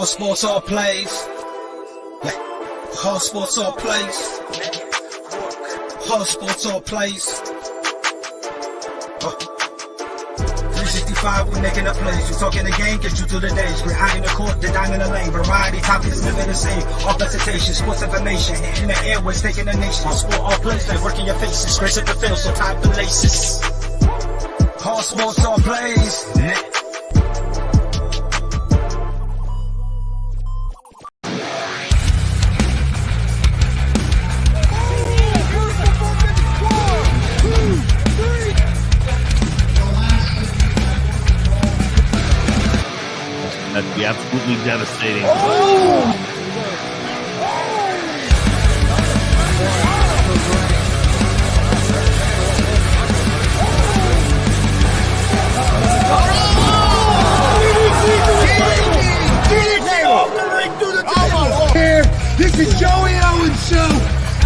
sports all plays. Yeah. Hard sports all plays. Hard sports all plays. 365, we making a plays. You talking the game, get you through the days. We're high in the court, the dime in the lane. Variety topics, living the same. All presentation, sports information. In the airways, taking the nation. All sport, all plays, like working your faces. Grace at the field, so tie the laces. Hard sports all plays. That'd be absolutely devastating. This is Joey Owens' show.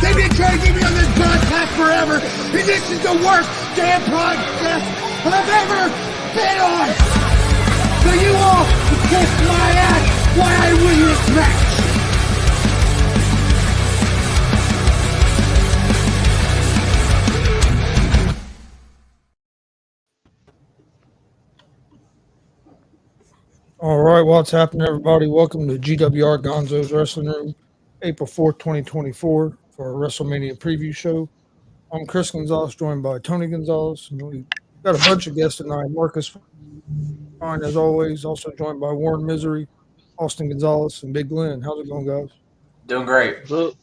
They've been trying to get me on this broadcast forever, and this is the worst damn podcast I've ever been on. So you all can kiss my ass while I win this match. All right, what's happening, everybody? Welcome to G.W.R. Gonzo'S Wrestling Room, April 4th, 2024, for a WrestleMania preview show. I'm Chris Gonzo'S, joined by Tony Gonzo'S. And we've got a bunch of guests tonight. Marcus Fine, as always, also joined by Warren Misery, Austin Gonzalez, and Big Glenn. How's it going, guys? Doing great. Okay,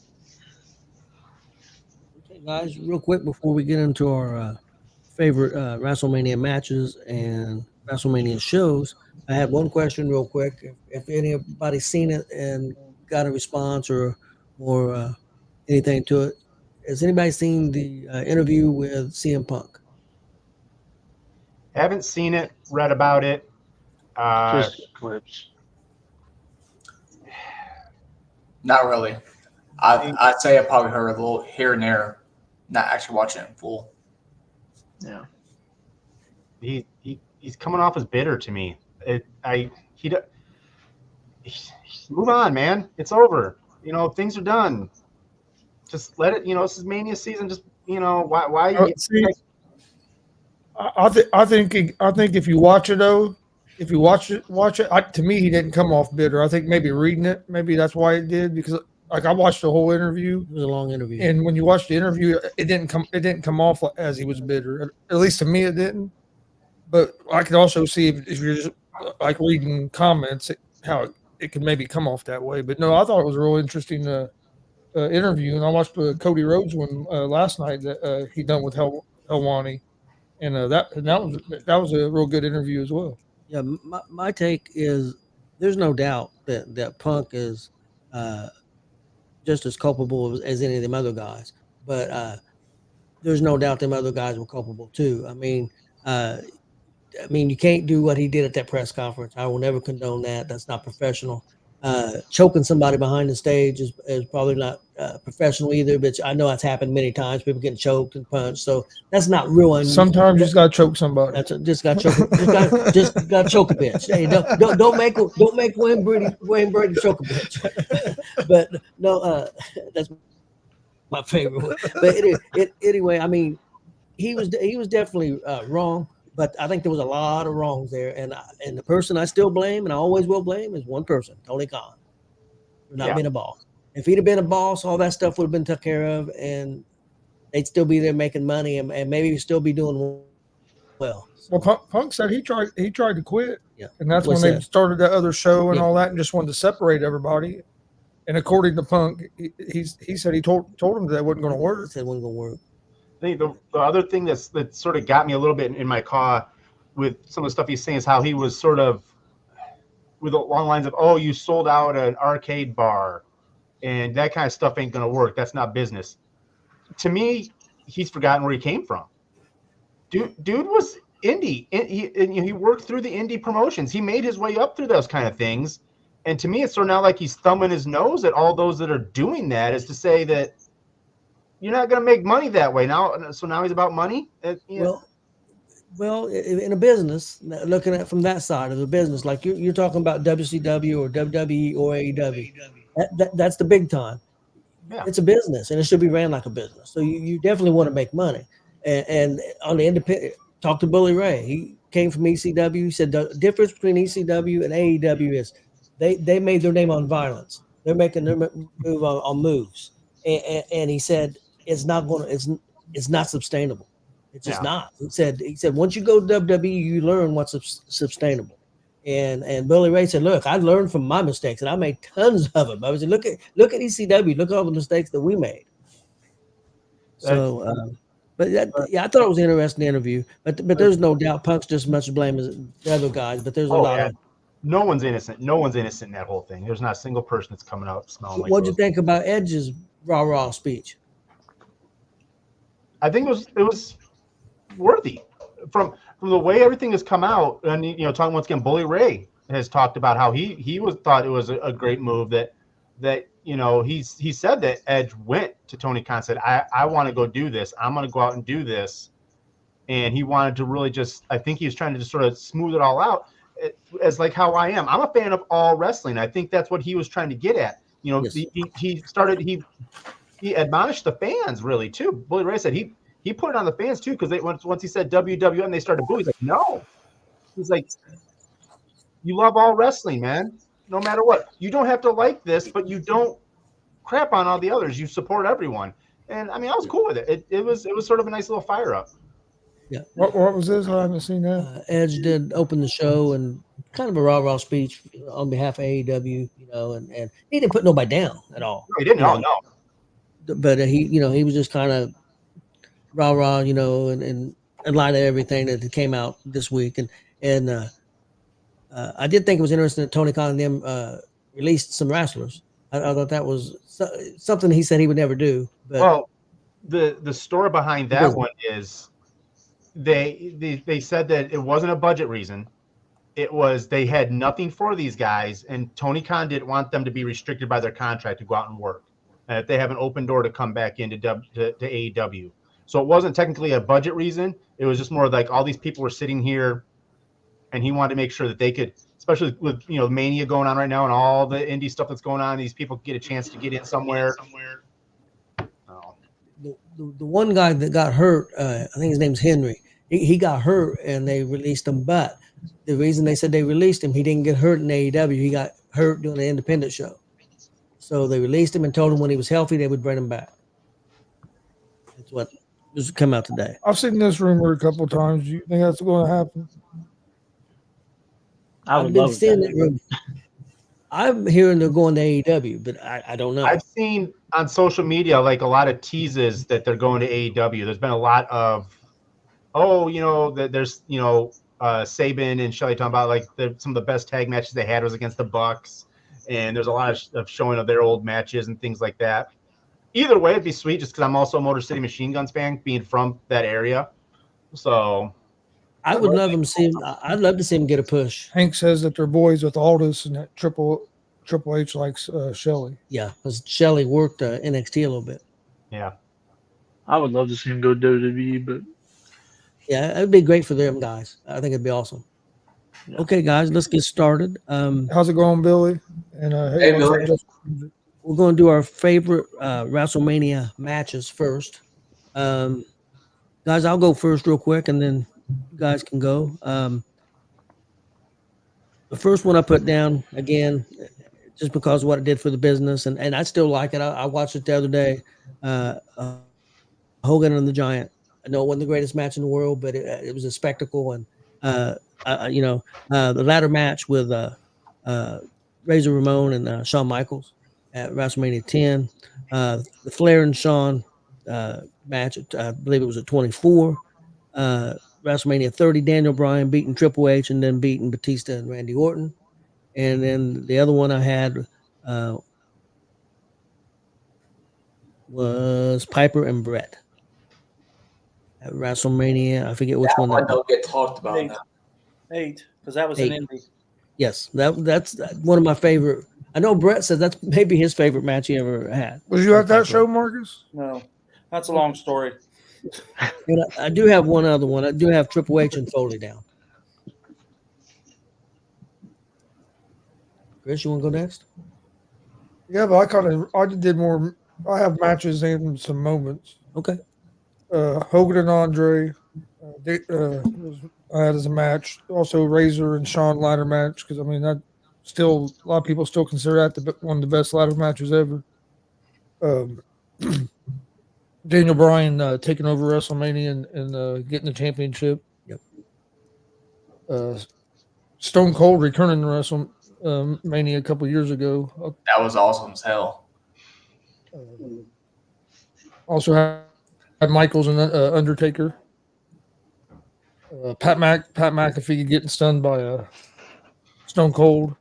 guys, real quick before we get into our favorite WrestleMania matches and WrestleMania shows, I had one question real quick. If anybody's seen it and got a response or anything to it, has anybody seen the interview with CM Punk? Haven't seen it, read about it. Just clips. Not really. I'd say I probably heard a little here and there, not actually watching it in full. Yeah. He's coming off as bitter to me. Move on, man. It's over. You know, things are done. Just let it. You know, this is Mania season. Just why? I think if you watch it though, if you watch it, to me, he didn't come off bitter. I think maybe reading it, maybe that's why it did, because like I watched the whole interview. It was a long interview, and when you watch the interview, it didn't come off as he was bitter. At least to me, it didn't. But I could also see if you're just like reading comments, how it could maybe come off that way. But no, I thought it was a real interesting interview, and I watched the Cody Rhodes one last night that he done with Helwani, and that was a real good interview as well. Yeah, my take is there's no doubt that Punk is just as culpable as any of them other guys, but there's no doubt them other guys were culpable too. I mean, you can't do what he did at that press conference. I will never condone that. That's not professional. Choking somebody behind the stage is probably not professional either, but I know that's happened many times. People getting choked and punched, so that's not real unusual. Sometimes you just got to choke somebody. Just got to choke a bitch. Hey, don't make Wayne Brady choke a bitch. But no, that's my favorite one. But anyway, I mean, he was definitely wrong. But I think there was a lot of wrongs there, and the person I still blame, and I always will blame, is one person, Tony Khan, for not being a boss. If he'd have been a boss, all that stuff would have been taken care of, and they'd still be there making money, and maybe still be doing well. Well, Punk said he tried to quit, and that's What's when they that? started that other show and all that, and just wanted to separate everybody. And according to Punk, he said he told him that wasn't going to work. He said it wasn't going to work. I think the other thing that sort of got me a little bit in my caw with some of the stuff he's saying is how he was sort of with along lines of, oh, you sold out an arcade bar and that kind of stuff ain't going to work. That's not business. To me, he's forgotten where he came from. Dude was indie. He worked through the indie promotions. He made his way up through those kind of things. And to me, it's sort of now like he's thumbing his nose at all those that are doing that, is to say that you're not going to make money that way now. So now he's about money. Well, Well, in a business, looking at from that side of the business, like you're talking about WCW or WWE or AEW, that's the big time. Yeah. It's a business, and it should be ran like a business. So you definitely want to make money. And on the independent, talk to Bully Ray. He came from ECW. He said the difference between ECW and AEW is they made their name on violence. They're making their move on moves, and he said it's not going to it's not sustainable. It's just Yeah. not. He said once you go to WWE, you learn what's sustainable. And Billy Ray said, "Look, I learned from my mistakes, and I made tons of them." I was look at ECW, look at all the mistakes that we made. So, yeah, I thought it was an interesting interview. But there's no doubt Punk's just as much to blame as the other guys. But there's a lot of. No one's innocent. No one's innocent in that whole thing. There's not a single person that's coming out smelling like. What'd you think about Edge's rah speech? I think it was worthy from the way everything has come out, and talking once again, Bully Ray has talked about how he thought it was a great move that he said that Edge went to Tony Khan, said I want to go do this, I'm going to go out and do this, and he wanted to really I think he was trying to just sort of smooth it all out, as like how I am. I'm a fan of all wrestling. I think that's what he was trying to get at. Yes. He admonished the fans really too. Bully Ray said he put it on the fans too, because once he said WWN, they started booing. He's like, no. He's like, you love all wrestling, man. No matter what. You don't have to like this, but you don't crap on all the others. You support everyone. And I mean, I was cool with it. It was sort of a nice little fire up. Yeah. What was this? I haven't seen that. Edge did open the show and kind of a rah speech on behalf of AEW, and he didn't put nobody down at all. No, he didn't. No. But he was just kind of rah, and in light of everything that came out this week, and I did think it was interesting that Tony Khan and them released some wrestlers. I thought that was something he said he would never do. But well, the story behind that one is they said that it wasn't a budget reason. It was they had nothing for these guys, and Tony Khan didn't want them to be restricted by their contract to go out and work. If they have an open door to come back into to AEW. So it wasn't technically a budget reason. It was just more like all these people were sitting here, and he wanted to make sure that they could, especially with Mania going on right now and all the indie stuff that's going on, these people get a chance to get in somewhere. Oh. The one guy that got hurt, I think his name's Henry. He got hurt, and they released him. But the reason they said they released him, he didn't get hurt in AEW. He got hurt doing an independent show. So they released him and told him when he was healthy, they would bring him back. That's what just come out today. I've seen this rumor a couple of times. Do you think that's going to happen? I would love that. I'm hearing they're going to AEW, but I don't know. I've seen on social media like a lot of teases that they're going to AEW. There's been a lot of, that there's Saban and Shelley talking about like some of the best tag matches they had was against the Bucks, and there's a lot of showing of their old matches and things like that. Either way, it'd be sweet, just because I'm also a Motor City Machine Guns fan, being from that area. So I would love him see him. I'd love to see him get a push. Hank says that they're boys with Aldis, and that Triple H likes Shelley. Yeah, because Shelley worked NXT a little bit. Yeah, I would love to see him go WWE, but yeah, it'd be great for them guys. I think it'd be awesome. Yeah. Okay, guys, let's get started. How's it going, Billy? And hey, Billy. We're going to do our favorite WrestleMania matches first. Guys, I'll go first real quick, and then you guys can go. The first one I put down, again, just because of what it did for the business, and I still like it. I watched it the other day. Hogan and the Giant. I know it wasn't the greatest match in the world, but it was a spectacle. And, the ladder match with Razor Ramon and Shawn Michaels at WrestleMania 10. The Flair and Shawn match, I believe it was at 24. WrestleMania 30, Daniel Bryan beating Triple H and then beating Batista and Randy Orton. And then the other one I had was Piper and Brett at WrestleMania. I forget which one. That one don't get talked about. 8, because that was an indie. Yes, that's one of my favorite. I know Brett said that's maybe his favorite match he ever had. Was you at that show, Marcus? No, that's a long story. And I do have one other one. I do have Triple H and Foley down. Chris, you want to go next? Yeah, but I did more. I have matches and some moments. Okay. Hogan and Andre. I had as a match. Also, Razor and Shawn ladder match because I mean that still a lot of people still consider that one of the best ladder matches ever. Daniel Bryan taking over WrestleMania and getting the championship. Yep. Stone Cold returning to WrestleMania a couple years ago. That was awesome as hell. Also had Michaels and Undertaker. Pat McAfee getting stunned by Stone Cold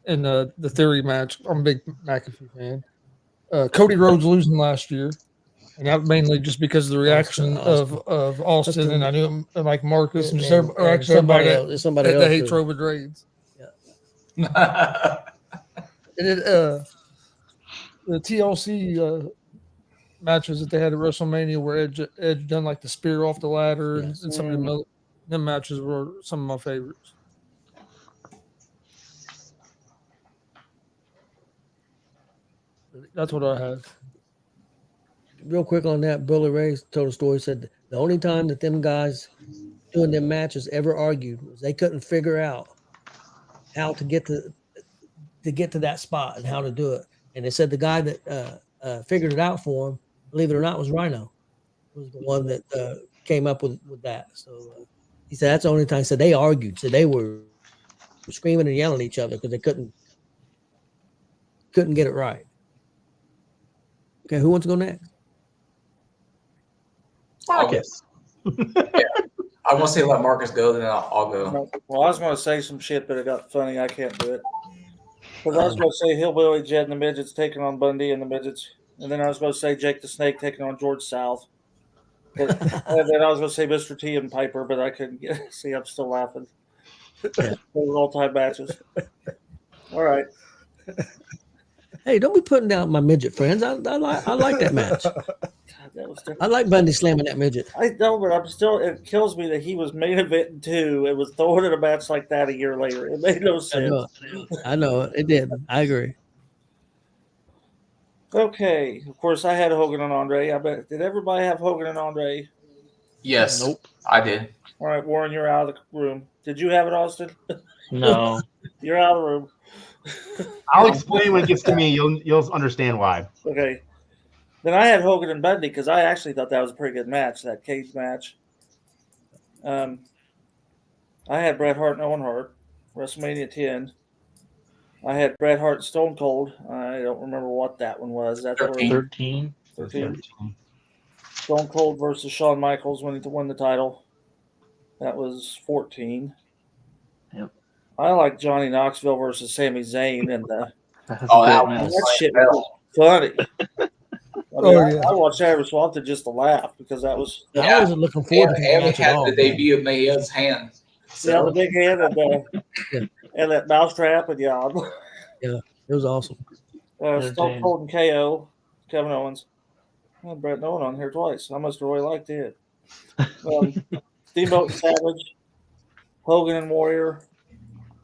in the Theory match. I'm a big McAfee fan. Cody Rhodes losing last year, and that mainly just because of the reaction of Austin, and I knew him, and like Marcus and just somebody else. Somebody else that hates too. Roman Reigns. Yeah. And it, the TLC matches that they had at WrestleMania where Edge done like the spear off the ladder, and some of them matches were some of my favorites. That's what I had. Real quick on that, Billy Ray told a story. Said the only time that them guys doing them matches ever argued was they couldn't figure out how to get to that spot and how to do it. And they said the guy that figured it out for him, believe it or not, was Rhino. Was the one that came up with that. So he said that's the only time. He said they argued. So they were screaming and yelling at each other because they couldn't get it right. Okay, who wants to go next? Marcus. I want to say let Marcus go, then I'll go. Well, I was going to say some shit, but it got funny. I can't do it. Because I was going to say Hillbilly Jed and the Midgets taking on Bundy and the Midgets. And then I was going to say Jake the Snake taking on George South. And then I was going to say Mr. T and Piper, but I couldn't get it. See, I'm still laughing. They were all-time matches. All right. Hey, don't be putting down my midget friends. I like that match. I like Bundy slamming that midget. I know, but I'm still. It kills me that he was main eventing too. It was throwing in a match like that a year later. It made no sense. I know it did. I agree. Okay, of course I had Hogan and Andre. I bet. Did everybody have Hogan and Andre? Yes. Nope. I did. All right, Warren, you're out of the room. Did you have it, Austin? No. You're out of the room. I'll explain when it gets to me. You'll understand why. Okay. Then I had Hogan and Bundy because I actually thought that was a pretty good match, that cage match. I had Bret Hart and Owen Hart, WrestleMania 10. I had Bret Hart and Stone Cold. I don't remember what that one was. That's 13. 13. Stone Cold versus Shawn Michaels when he won the title. That was 14. Yep. I like Johnny Knoxville versus Sami Zayn, and that shit was funny. I watched that every so often just to laugh because that was. I wasn't looking forward to and that we had the debut of Mayhew's hand. Yeah, the big hand and that mousetrap and Yeah, it was awesome. Stone Cold and KO, Kevin Owens. I had Bret Owen on here twice. I must have really liked it. Steamboat and Savage, Hogan and Warrior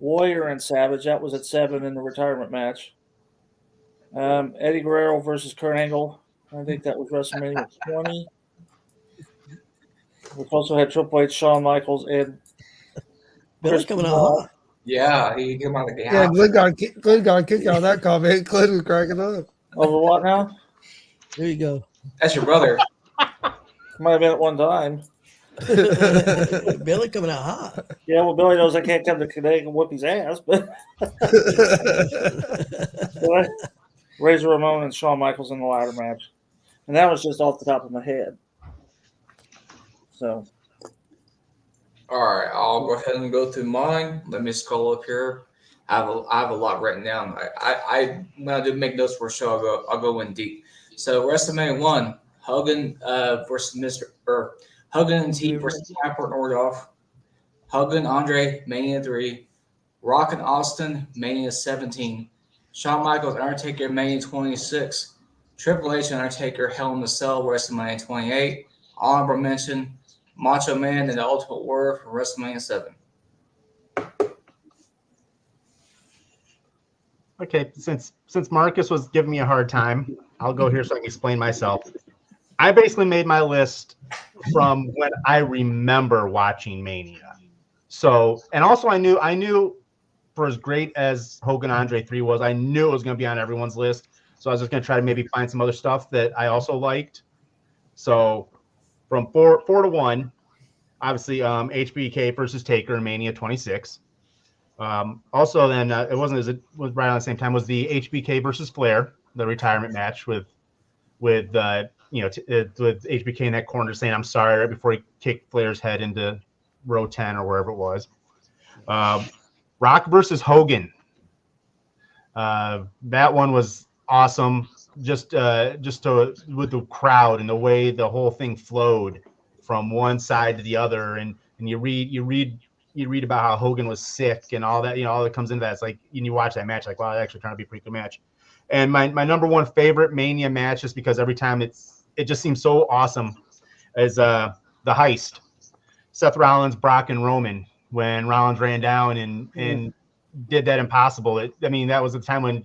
and Savage. That was at 7 in the retirement match. Eddie Guerrero versus Kurt Angle. I think that was WrestleMania 20. We also had Triple H, Shawn Michaels, and Billy's coming out hot. Yeah, he came out of the Yeah, house. Glenn got a kick out of that comment. Glenn was cracking up. Over what now? There you go. That's your brother. Might have been at one time. Billy coming out hot. Yeah, well, Billy knows I can't come to Connecticut and whoop his ass, but Razor Ramon and Shawn Michaels in the ladder match. And that was just off the top of my head. So. All right, I'll go ahead and go through mine. Let me scroll up here. I have a lot written down. I when I do make notes for a show, I'll go in deep. So WrestleMania 1, Hogan versus Hogan and T versus Piper and Orndorff. Hogan Andre Mania 3. Rock and Austin Mania 17. Shawn Michaels Undertaker Mania 26. Triple H and Undertaker Hell in the Cell WrestleMania 28. Honorable mention, Macho Man and the Ultimate Warrior from WrestleMania 7. Okay, since Marcus was giving me a hard time, I'll go here so I can explain myself. I basically made my list from when I remember watching Mania. So, and also I knew for as great as Hogan Andre 3 was, I knew it was going to be on everyone's list. So I was just going to try to maybe find some other stuff that I also liked. So from 4-1, obviously HBK versus Taker in Mania 26. Also, then it wasn't as it was right on the same time was the HBK versus Flair, the retirement match with HBK in that corner saying I'm sorry right before he kicked Flair's head into row 10 or wherever it was. Rock versus Hogan. That one was awesome. Just with the crowd and the way the whole thing flowed from one side to the other, and you read about how Hogan was sick and all that, all that comes into that. It's like you watch that match, like, wow, it actually turned out to be a pretty good match. And my number one favorite Mania match, just because every time it just seems so awesome, is the Heist. Seth Rollins, Brock, and Roman, when Rollins ran down and did that impossible. That was the time when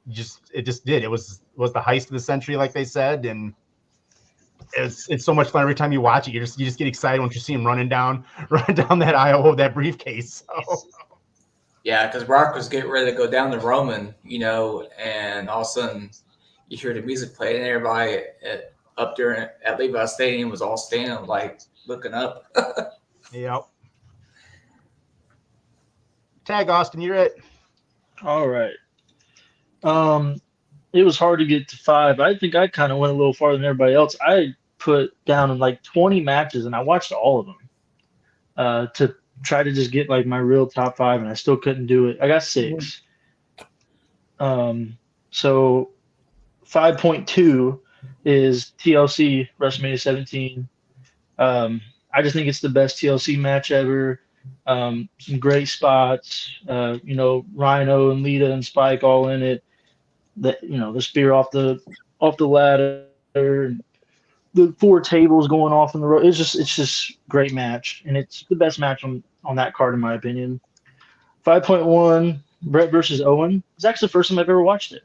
it just did. It was the heist of the century, like they said, and it's so much fun every time you watch it. You just get excited once you see him running down that aisle with that briefcase. So. Yeah, because Brock was getting ready to go down to Roman, and all of a sudden you hear the music play, and everybody up there at Levi Stadium was all standing, like, looking up. Yep. Tag, Austin, you're it. All right. It was hard to get to 5. I think I kind of went a little farther than everybody else. I put down like 20 matches, and I watched all of them to try to just get like my real top 5, and I still couldn't do it. I got 6. So 5.2 is TLC WrestleMania 17. I just think it's the best TLC match ever. Some great spots. Rhino and Lita and Spike all in it. The spear off the ladder, the 4 tables going off in the road. It's just great match, and it's the best match on that card in my opinion. 5.1, Brett versus Owen. It's actually the first time I've ever watched it.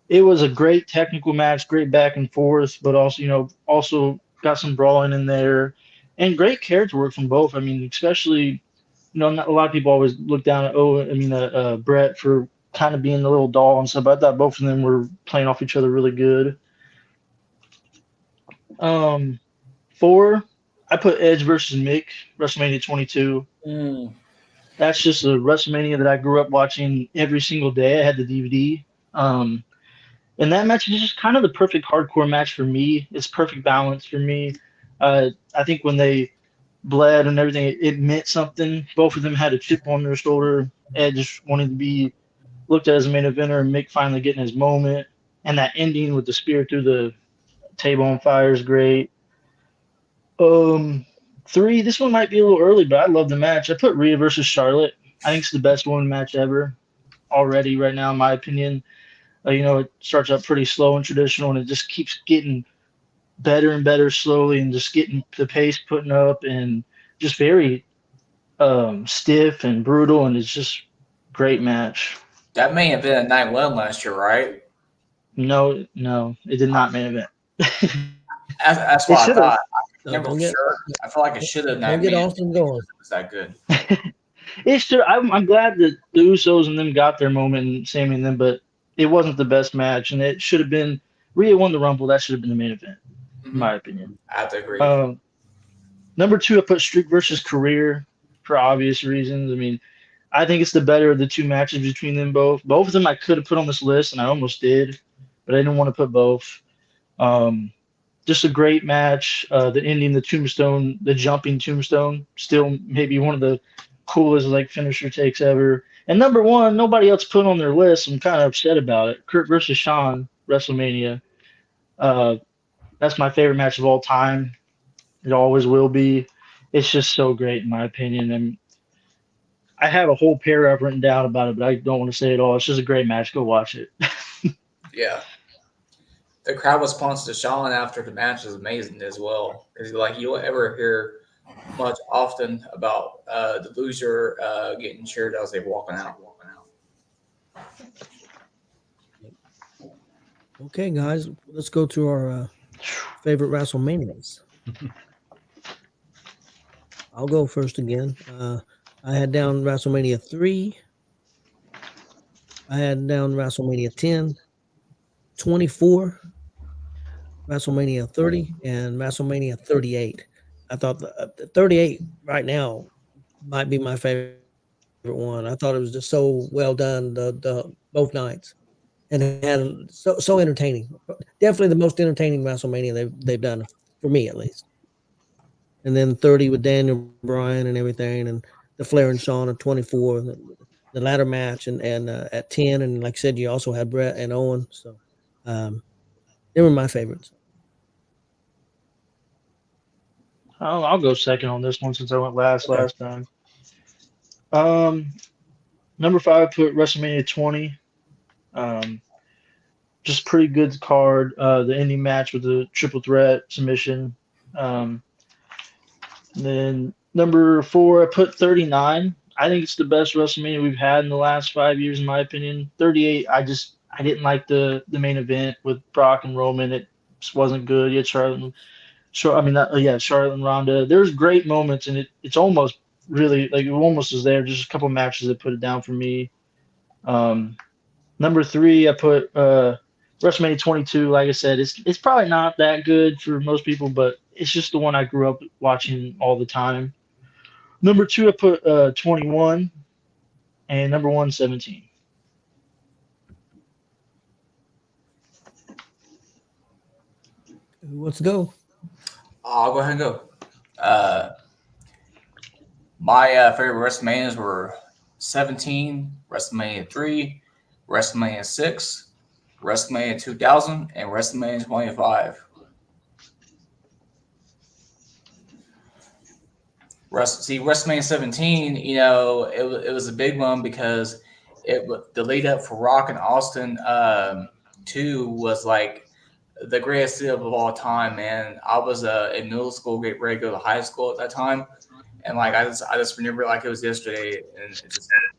It was a great technical match, great back and forth, but also got some brawling in there, and great character work from both. Especially, not a lot of people always look down at Brett for kind of being the little doll and stuff. But I thought both of them were playing off each other really good. 4, I put Edge versus Mick, WrestleMania 22. That's just a WrestleMania that I grew up watching every single day. I had the DVD. And that match is just kind of the perfect hardcore match for me. It's perfect balance for me. I think when they bled and everything, it meant something. Both of them had a chip on their shoulder. Edge wanted to be looked at as a main eventer, and Mick finally getting his moment. And that ending with the spear through the table on fire is great. 3, this one might be a little early, but I love the match. I put Rhea versus Charlotte. I think it's the best woman match ever already right now, in my opinion. It starts out pretty slow and traditional, and it just keeps getting better and better slowly, and just getting the pace putting up, and just very stiff and brutal, and it's just great match. That may have been a night 1 last year, right? No, it did not main event. That's what I thought. I Don't never get- sure. I feel like it should have. Don't get Austin going. It was that good. I'm glad that the Usos and them got their moment, and Sami and them, but it wasn't the best match, and it should have been. Rhea won the Rumble. That should have been the main event, in my opinion. I have to agree. Number 2, I put Streak versus Career for obvious reasons. I think it's the better of the 2 matches between them both. Both of them I could have put on this list, and I almost did, but I didn't want to put both. Just a great match. The ending, the tombstone, the jumping tombstone, still maybe one of the coolest finisher takes ever. And number 1, nobody else put on their list. I'm kind of upset about it. Kurt versus Shawn, WrestleMania. That's my favorite match of all time. It always will be. It's just so great in my opinion. And I have a whole paragraph written down about it, but I don't want to say it all. It's just a great match. Go watch it. Yeah. the crowd response to Shawn after the match is amazing as well. Because like you don't ever hear much often about the loser getting cheered as they walking out. Okay, guys, let's go to our favorite WrestleManias. I'll go first again. I had down WrestleMania 3. I had down WrestleMania 10, 24, WrestleMania 30, and WrestleMania 38. I thought the 38 right now might be my favorite one. I thought it was just so well done the both nights, and it had so entertaining. Definitely the most entertaining WrestleMania they've done for me at least. And then 30 with Daniel Bryan and everything, and the Flair and Shawn at 24, the ladder match, and at 10, and like I said, you also had Brett and Owen. So um, they were my favorites. I'll go second on this one since I went last Okay. time. Number 5, I put WrestleMania 20. Um, just pretty good card. The ending match with the triple threat submission. Then number 4, I put 39. I think it's the best WrestleMania we've had in the last 5 years, in my opinion. 38, I didn't like the main event with Brock and Roman. It just wasn't good. You had Charlotte and Ronda. There's great moments, and it's almost really like it almost was there. Just a couple matches that put it down for me. Um, Number 3, I put WrestleMania 22. Like I said, it's probably not that good for most people, but it's just the one I grew up watching all the time. Number 2, I put 21, and number 1, 17. Who wants to go? I'll go ahead and go. My favorite WrestleManias were 17, WrestleMania 3, WrestleMania 6, WrestleMania 2000, and WrestleMania 25. WrestleMania 17, it was a big one because the lead up for Rock and Austin 2 was like the greatest deal of all time, man. I was in middle school, getting ready to go to high school at that time, and like I just remember it like it was yesterday, and it's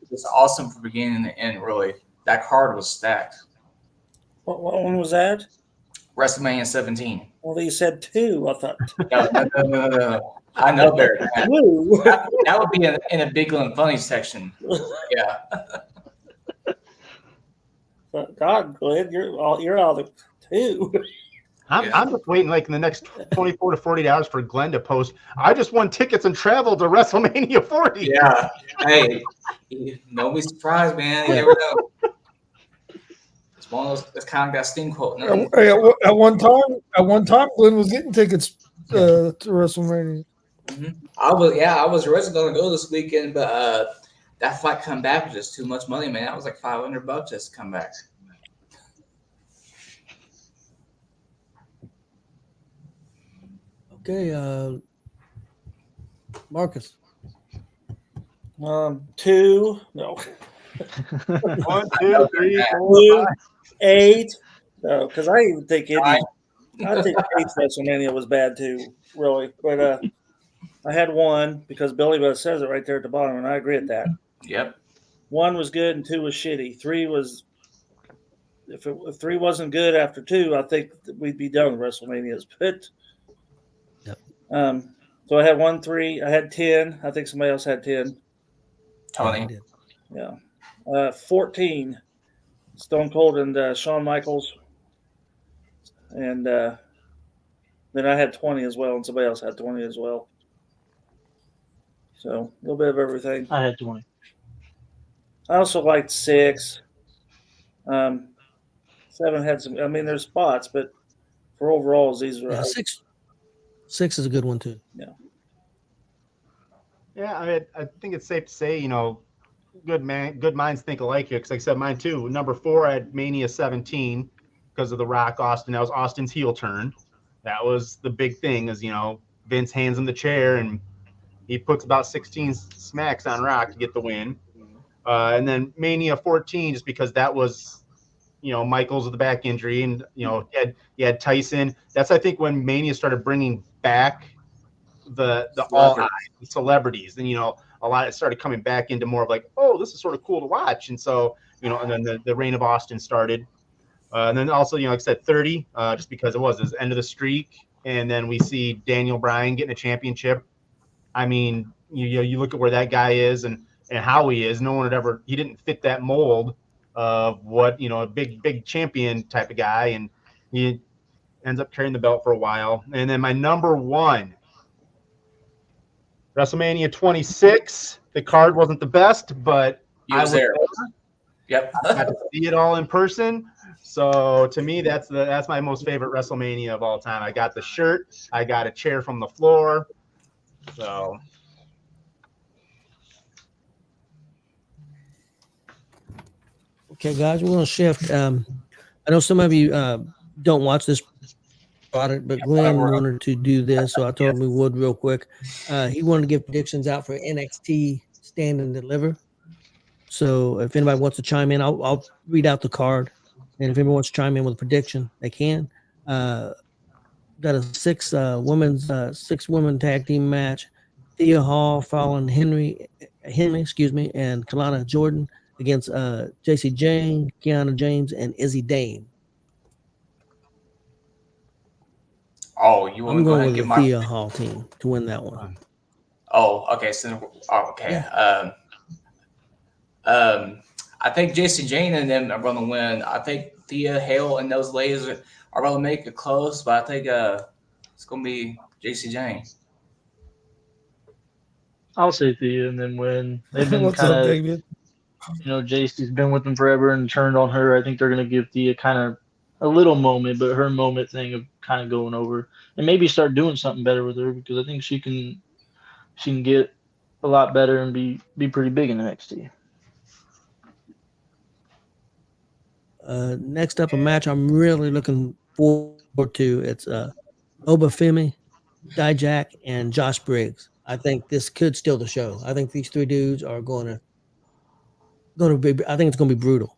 just awesome from beginning to end. Really, that card was stacked. What one was that? WrestleMania 17. Well, you said 2. I thought No. I know better than that. 2. That would be in a big and funny section. Yeah. God, Glenn, you're out of 2. I'm just waiting like in the next 24 to 48 hours for Glenn to post. I just won tickets and travel to WrestleMania 40. Yeah. Hey, don't be surprised, man. You never know. It's one of those that's kind of got Sting quote. At one time, Glenn was getting tickets to WrestleMania. Mm-hmm. I was originally going to go this weekend, but that flight come back was just too much money, man. That was like $500 just to come back. Okay, Marcus. 2. No. 1, 2, 3, 4, 2, 5. 8. No, because I even think I think 8th WrestleMania was bad too, really. But I had 1 because Billy Butt says it right there at the bottom, and I agree with that. Yep. 1 was good and 2 was shitty. 3 was if 3 wasn't good after 2, I think we'd be done with WrestleManias. But so I had 1, 3. I had 10. I think somebody else had 10. Tony. Yeah. 14. Stone Cold and Shawn Michaels. And then I had 20 as well, and somebody else had 20 as well. So a little bit of everything. I had 20. I also liked 6. 7 had some. I mean, there's spots, but for overalls, these are 6 is a good one too. Yeah, I think it's safe to say, good minds think alike here. Because like I said, mine too. Number 4, I had Mania 17 because of the Rock Austin. That was Austin's heel turn. That was the big thing. Is Vince hands him the chair and he puts about 16 smacks on Rock to get the win. And then Mania 14, just because that was Michaels with the back injury, and you had Tyson. That's, I think, when Mania started bringing back the all eyes, the celebrities, and a lot it started coming back into more of like, oh, this is sort of cool to watch. And so and then the reign of Austin started, and then also like I said, 30, just because it was his end of the streak, and then we see Daniel Bryan getting a championship. I mean, you look at where that guy is and how he is. No one he didn't fit that mold of what a big champion type of guy, and he ends up carrying the belt for a while. And then my number one, WrestleMania 26. The card wasn't the best, but I was there. Yep. I got to see it all in person. So to me, that's my most favorite WrestleMania of all time. I got the shirt. I got a chair from the floor. So. Okay, guys, we're going to shift. I know some of you don't watch this product, but Glenn wanted to do this, so I told him we would real quick. He wanted to give predictions out for NXT Stand and Deliver. So if anybody wants to chime in, I'll read out the card, and if anyone wants to chime in with a prediction, they can. Got a six women tag team match. Thea Hall following Henry, and Kalana Jordan against JC Jane, Kiana James, and Izzy Dame. Oh, you want I'm to go going ahead with and the give Thea Hall team to win that one. Oh, okay. So, okay. Yeah. I think JC Jane and them are going to win. I think Thea Hale and those ladies are going to make it close, but I think it's going to be JC Jane. I'll say Thea and then win. They've been What's up, kind of, David? JC's been with them forever and turned on her. I think they're going to give Thea kind of a little moment, but her moment thing of kind of going over and maybe start doing something better with her, because I think she can get a lot better and be pretty big in the NXT. Next up, a match I'm really looking forward to. It's Obafemi, Dijak, and Josh Briggs. I think this could steal the show. I think these three dudes are going to be. I think it's going to be brutal.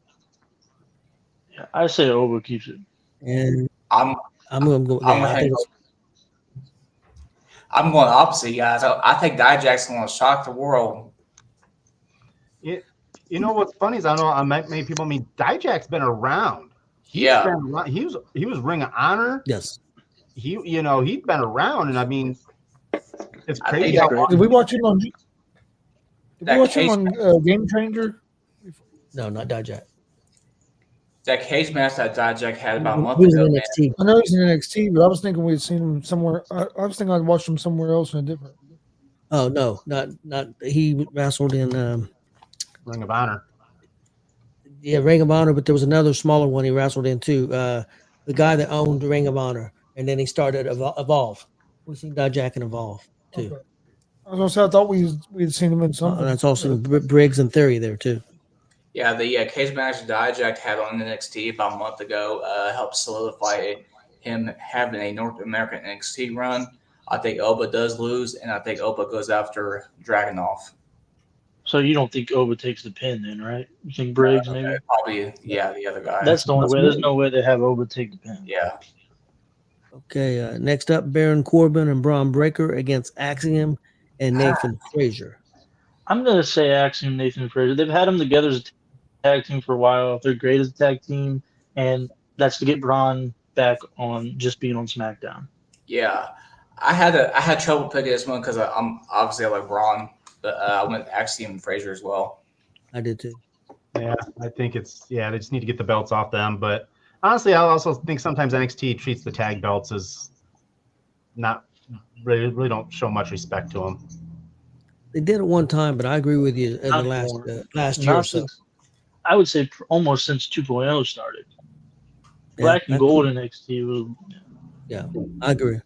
Yeah, I say Oba keeps it. And I'm going to go. Yeah, I think I'm going opposite, guys. I think Dijak's going to shock the world. You know what's funny is I don't know many people. I mean, Dijak's been around. He was Ring of Honor. Yes. He'd been around, and I mean, it's crazy. Did we watch him on? Did we watch him on Game Changer? No, not Dijak. That cage match that Dijak had about a month He was ago. in NXT. I know he's in NXT, but I was thinking we'd seen him somewhere. I was thinking I'd watched him somewhere else in a different. Oh no, not he wrestled in Ring of Honor. Yeah, Ring of Honor, but there was another smaller one he wrestled in too. The guy that owned Ring of Honor, and then he started Evolve. We've seen Dijak and Evolve too. Okay. I was gonna say I thought we'd seen him in something. That's also Briggs and Theory there too. Yeah, the cage match Dijak had on NXT about a month ago helped solidify him having a North American NXT run. I think Oba does lose, and I think Oba goes after Dragunov. So you don't think Oba takes the pin then, right? You think Briggs maybe? Probably, yeah, the other guy. That's the only way. There's no way they have Oba take the pin. Yeah. Okay, next up, Baron Corbin and Braun Breaker against Axiom and Nathan Frazier. I'm going to say Axiom, Nathan Frazier. They've had them together as a tag team for a while. They're great as a tag team, and that's to get Braun back on just being on SmackDown. Yeah. I had trouble picking this one because I'm obviously I like Braun, but I went Axiom and Frazier as well. I did too. Yeah, I think they just need to get the belts off them. But honestly, I also think sometimes NXT treats the tag belts as not really don't show much respect to them. They did it one time, but I agree with you in the last year or so. I would say almost since 2.0 started. Black and gold NXT was. Yeah, I agree.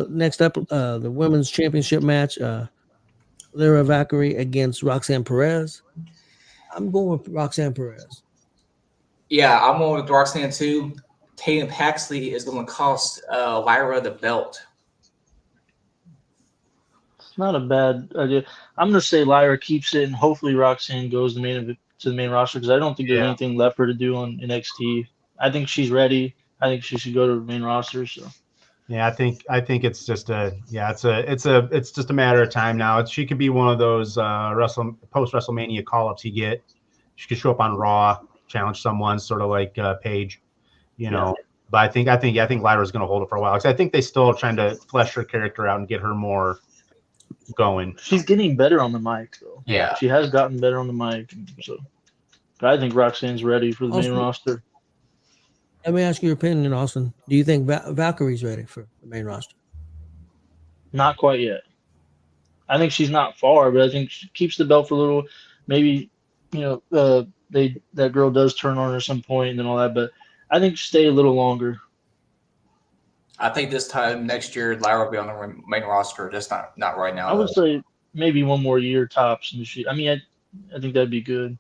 Next up, the women's championship match, Lyra Valkyrie against Roxanne Perez. I'm going with Roxanne Perez. Yeah, I'm going with Roxanne too. Tatum Paxley is going to cost Lyra the belt. It's not a bad idea. I'm going to say Lyra keeps it, and hopefully Roxanne goes to main to the main roster because I don't think there's anything left for her to do on NXT. I think she's ready. I think she should go to the main roster. So Yeah, I think it's just it's just a matter of time now. She could be one of those post WrestleMania call ups you get. She could show up on Raw, challenge someone, sort of like Paige, you know. But I think Lyra's going to hold it for a while because I think they still are trying to flesh her character out and get her more going. she's getting better on the mic, though. Yeah. She has gotten better on the mic. So but I think Roxanne's ready for the main roster. Let me ask you your opinion, Austin. Do you think Valkyrie's ready for the main roster? Not quite yet. I think she's not far, but I think she keeps the belt for a little. Maybe, that girl does turn on her at some point and all that, but I think stay a little longer. I think this time next year, Lyra will be on the main roster. Just not right now. I would say maybe one more year tops. And I think that'd be good.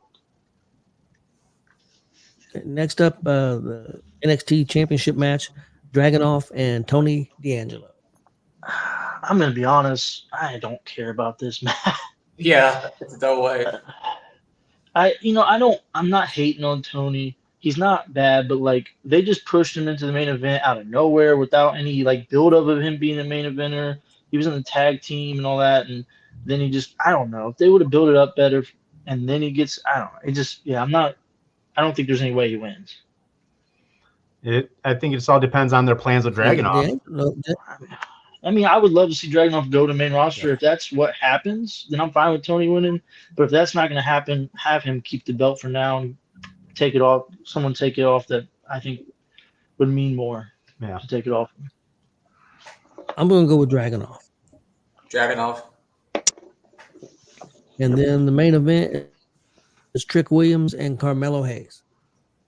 Next up, the NXT Championship match, Dragunov and Tony D'Angelo. I'm gonna be honest. I don't care about this match. Yeah, no way. I'm not hating on Tony. He's not bad, but like they just pushed him into the main event out of nowhere without any like build up of him being a main eventer. He was in the tag team and all that, and then I don't know. If they would have built it up better, and then he gets, I don't know. I don't think there's any way he wins. I think it just all depends on their plans with Dragunov. I mean, I would love to see Dragunov go to main roster. Yeah. If that's what happens, then I'm fine with Tony winning. But if that's not going to happen, have him keep the belt for now and take it off. Someone take it off that I think would mean more. Yeah, to take it off. I'm going to go with Dragunov. And then the main event is Trick Williams and Carmelo Hayes.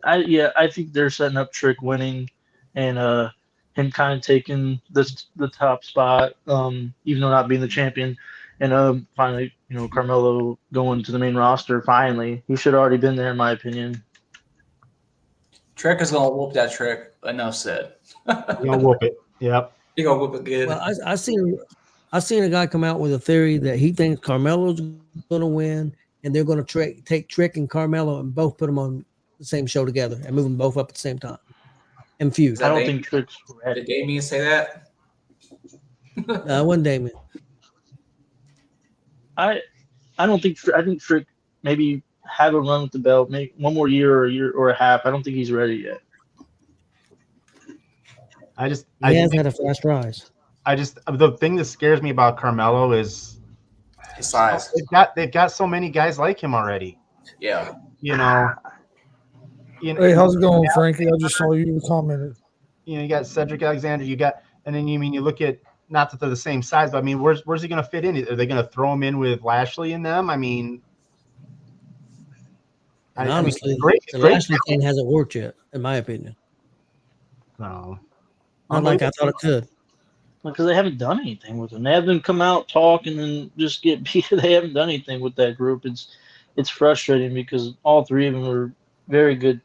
I think they're setting up Trick winning and him kind of taking the top spot, even though not being the champion. And finally, Carmelo going to the main roster. Finally, he should have already been there, in my opinion. Trick is gonna whoop that Trick. Enough said. He's gonna whoop it. Yep. He gonna whoop it good. Well, I seen a guy come out with a theory that he thinks Carmelo's gonna win, and they're gonna take Trick and Carmelo and both put them on the same show together and move them both up at the same time and feud. I don't think Trick's ready. Did Damien say that? It wasn't Damien. I think Trick maybe have a run with the belt, make one more year or a year or a half. I don't think he's ready yet. He has had a fast rise. The thing that scares me about Carmelo is his size. They've got so many guys like him already. Yeah. Hey, how's it going, Frankie? I just saw you commented. You got Cedric Alexander. And then you look at, not that they're the same size, but I mean, where's he going to fit in? Are they going to throw him in with Lashley and them? I mean, honestly, the Lashley thing hasn't worked yet, in my opinion. No, not like I thought it could. Because they haven't done anything with them. They have them come out, talk, and then just get beat. They haven't done anything with that group. It's frustrating because all three of them are very good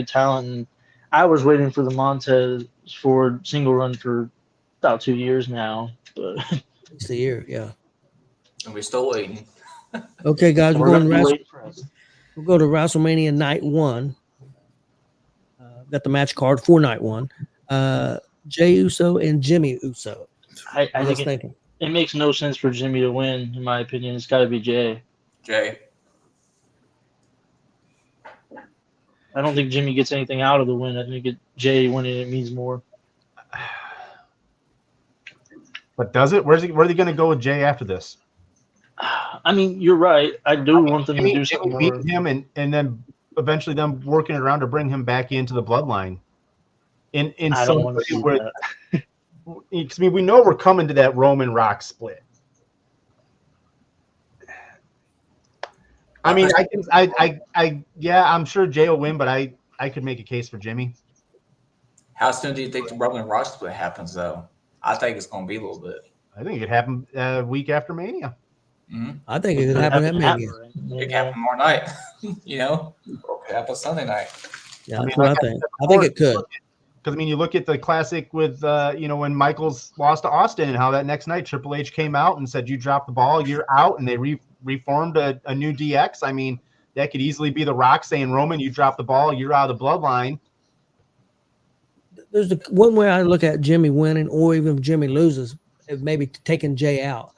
talent. And I was waiting for the Montez Ford single run for about 2 years now. But it's a year, yeah. And we're still waiting. Okay, guys, we'll go to WrestleMania Night 1. Got the match card for Night 1. Jey Uso and Jimmy Uso. I think it makes no sense for Jimmy to win, in my opinion. It's got to be Jey. I don't think Jimmy gets anything out of the win. I think Jey winning it means more. But does it? Where are they going to go with Jey after this? I mean, you're right. I do want them to do something more. Beat him and then eventually them working it around to bring him back into the bloodline. I don't want to see that. Because we know we're coming to that Roman Rock split. I mean, I'm sure Jey will win, but I could make a case for Jimmy. How soon do you think the Roman Rock split happens, though? I think it's going to be a little bit. I think it could happen a week after Mania. Mm-hmm. I think it could happen at Mania. It could happen tomorrow night, or it could happen Sunday night. Yeah, that's what I think. I think it could. Because, I mean, you look at the classic with, when Michaels lost to Austin and how that next night Triple H came out and said, you dropped the ball, you're out, and they reformed a new DX. I mean, that could easily be The Rock saying, Roman, you dropped the ball, you're out of the bloodline. There's the one way I look at Jimmy winning, or even if Jimmy loses, maybe taking Jay out.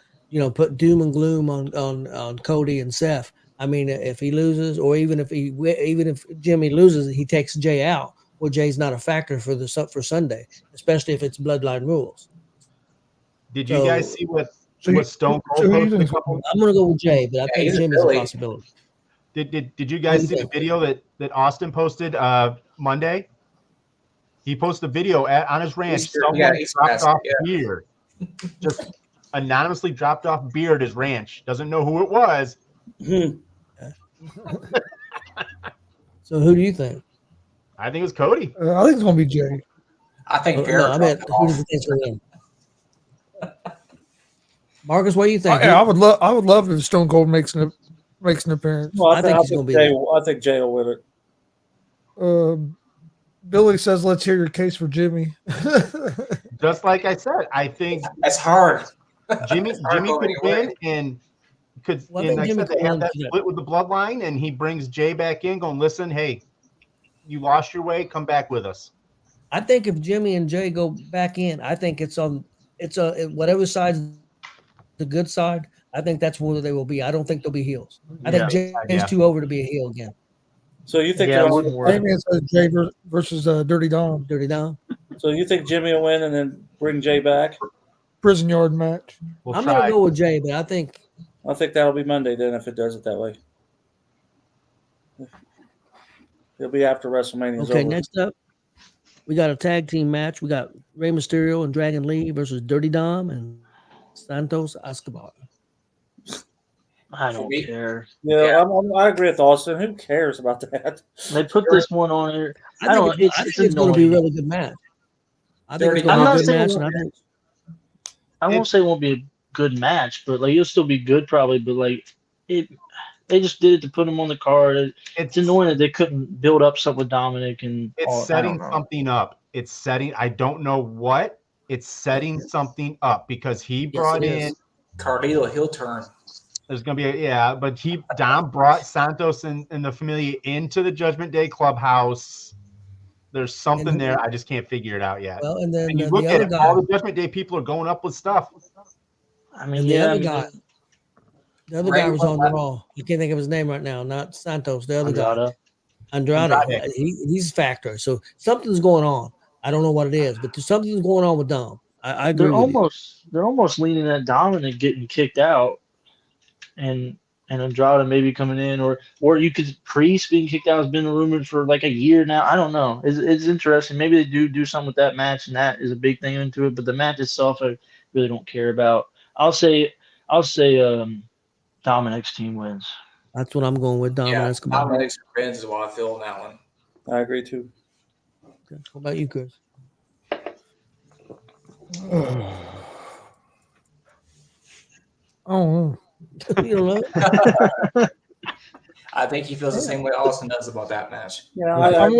Put doom and gloom on Cody and Seth. I mean, if he loses, or even if Jimmy loses, he takes Jay out. Well, Jay's not a factor for Sunday, especially if it's bloodline rules. Did you guys see what Stone Cold who posted? I'm going to go with Jay, but I think Jimmy's a possibility. Did you guys see the video that Austin posted Monday? He posted a video on his ranch. Someone dropped off beard, just anonymously dropped off beard at his ranch. Doesn't know who it was. So who do you think? I think it was Cody. I think it's gonna be Jay. I think who does he think's gonna win? Marcus, what do you think? I would love if Stone Cold makes an appearance. Well, I think he's gonna be Jay, I think Jay will win it. Billy says, "Let's hear your case for Jimmy." Just like I said, I think that's hard. Jimmy could win, and could. And like I said, they have that split with the bloodline, and he brings Jay back in, going, "Listen, hey, you lost your way. Come back with us." I think if Jimmy and Jay go back in, I think it's whatever side's the good side. I think that's where they will be. I don't think they'll be heels. I think Jay's too over to be a heel again. So you think Jay versus Dirty Dom? Dirty Dom. So you think Jimmy will win and then bring Jay back? Prison yard match. I'm going to go with Jay, but I think that'll be Monday then if it does it that way. It'll be after WrestleMania. Okay, next up, we got a tag team match. We got Rey Mysterio and Dragon Lee versus Dirty Dom and Santos Escobar. I don't care. Yeah. I agree with Austin. Who cares about that? They put this one on here. I think it's going to be a really good match. I think it's going to be a good match. I won't say it won't be a good match, but it'll still be good probably. But they just did it to put him on the card. It's annoying that they couldn't build up something with Dominic and. It's setting something up. It's setting. I don't know what. It's setting something up because he brought in Carlito heel turn. There's gonna be but Dom brought Santos and the Familia into the Judgment Day clubhouse. There's something there. I just can't figure it out yet. Well, and then you look at it, all the Judgment Day people are going up with stuff. I mean, the other guy was on the Raw. I can't think of his name right now. Not Santos. The other guy, Andrade. He's a factor. So something's going on. I don't know what it is, but there's something's going on with Dom. I agree. They're almost leaning at Dominic getting kicked out. And Andrade maybe coming in, or you could Priest being kicked out has been rumored for like a year now. I don't know. It's interesting. Maybe they do something with that match, and that is a big thing into it. But the match itself, I really don't care about. I'll say Dominic's team wins. That's what I'm going with. Dominic's wins is what I feel on that one. I agree too. Okay. What about you, Chris? Oh. You don't know? I think he feels the same way Austin does about that match. Yeah, I'm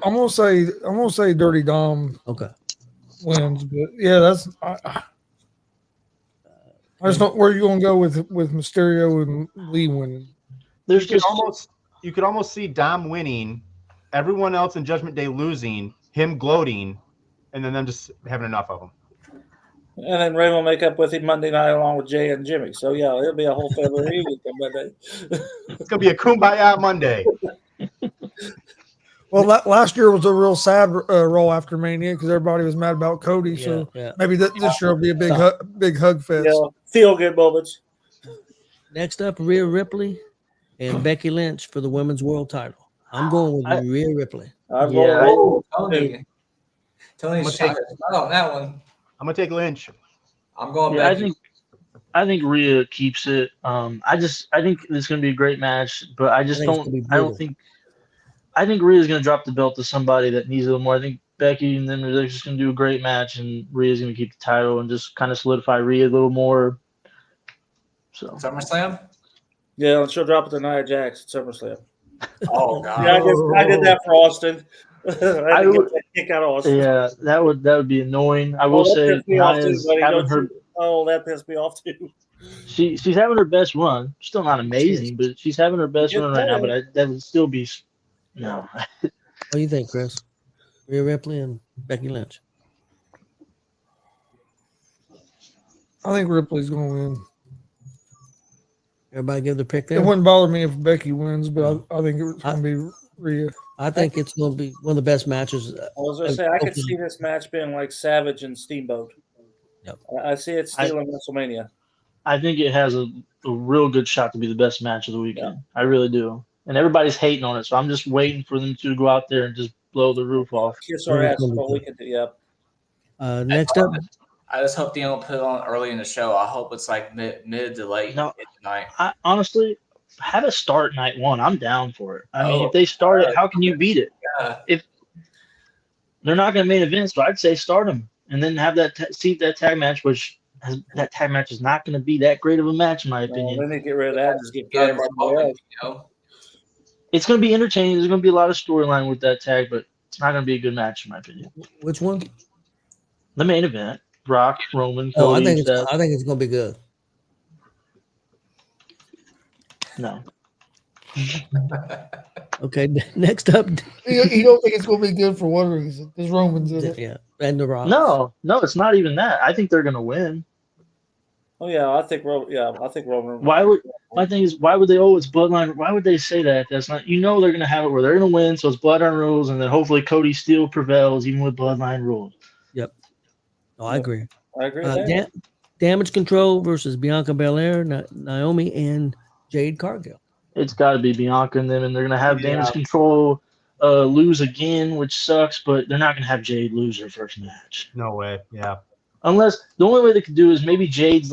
gonna say Dirty Dom. Okay. Wins, but that's I just don't. Where are you gonna go with Mysterio and Lee winning? You could almost see Dom winning, everyone else in Judgment Day losing, him gloating, and then them just having enough of them. And then Ray will make up with him Monday night along with Jay and Jimmy. So, it'll be a whole family reunion Monday. It's going to be a Kumbaya Monday. Well, last year was a real sad Raw after Mania because everybody was mad about Cody. Maybe this year will be a big hug fest. Yeah, feel good moments. Next up, Rhea Ripley and Becky Lynch for the Women's World Title. I'm going with Rhea Ripley. Tony's shot on that one. I'm gonna take Lynch. I'm going back. I think Rhea keeps it. I think it's gonna be a great match, but I think Rhea's gonna drop the belt to somebody that needs a little more. I think Becky and then they're just gonna do a great match, and Rhea's gonna keep the title and just kind of solidify Rhea a little more. So SummerSlam. Yeah, and she'll drop it to Nia Jax at SummerSlam. Oh God! Yeah, I did that for Austin. I would kick out Austin. Yeah, that would be annoying. I will say, that pissed me off too. she's having her best run. Still not amazing, but she's having her best Get run right now. better. But that would still be no. What do you think, Chris? Rhea Ripley and Becky Lynch. I think Ripley's going to win. Everybody give their pick It there. wouldn't bother me if Becky wins, but I think it's going to be Rhea. I think it's going to be one of the best matches. I was going to say, I could see this match being like Savage and Steamboat. Yep. I see it stealing WrestleMania. I think it has a real good shot to be the best match of the weekend. I really do. And everybody's hating on it, so I'm just waiting for them to go out there and just blow the roof off. Kiss our ass, but we could do. Yep. Next up, I just hope they don't put it on early in the show. I hope it's like mid to late night. I honestly have it start night one. I'm down for it. I mean, if they start it, how can you beat it? Yeah. If they're not going to main event, so I'd say start them and then have that that tag match, which that tag match is not going to be that great of a match in my opinion. Then they get rid of that and just get Get everybody everybody else. you know? It's going to be entertaining. There's going to be a lot of storyline with that tag, but it's not going to be a good match in my opinion. which one? The main event: Brock, Roman, Cody. Oh, I think Seth. it's going to be good. No. Okay, next up. You don't think it's going to be good for what reason? Because Roman's in it. Yeah, and The Rock. No, it's not even that. I think they're going to win. Oh yeah, I think Roman. My thing is, why would they? Oh, it's bloodline. Why would they say that? That's not. You know, they're going to have it where they're going to win, so it's bloodline rules, and then hopefully Cody still prevails even with bloodline rules. Yep. No, I agree. I agree with that. Damage Control versus Bianca Belair, Naomi, and Jade Cargill. It's got to be Bianca and them, and they're going to have Damage Control lose again, which sucks, but they're not going to have Jade lose her first match. No way. Yeah. Unless the only way they could do is maybe Jade's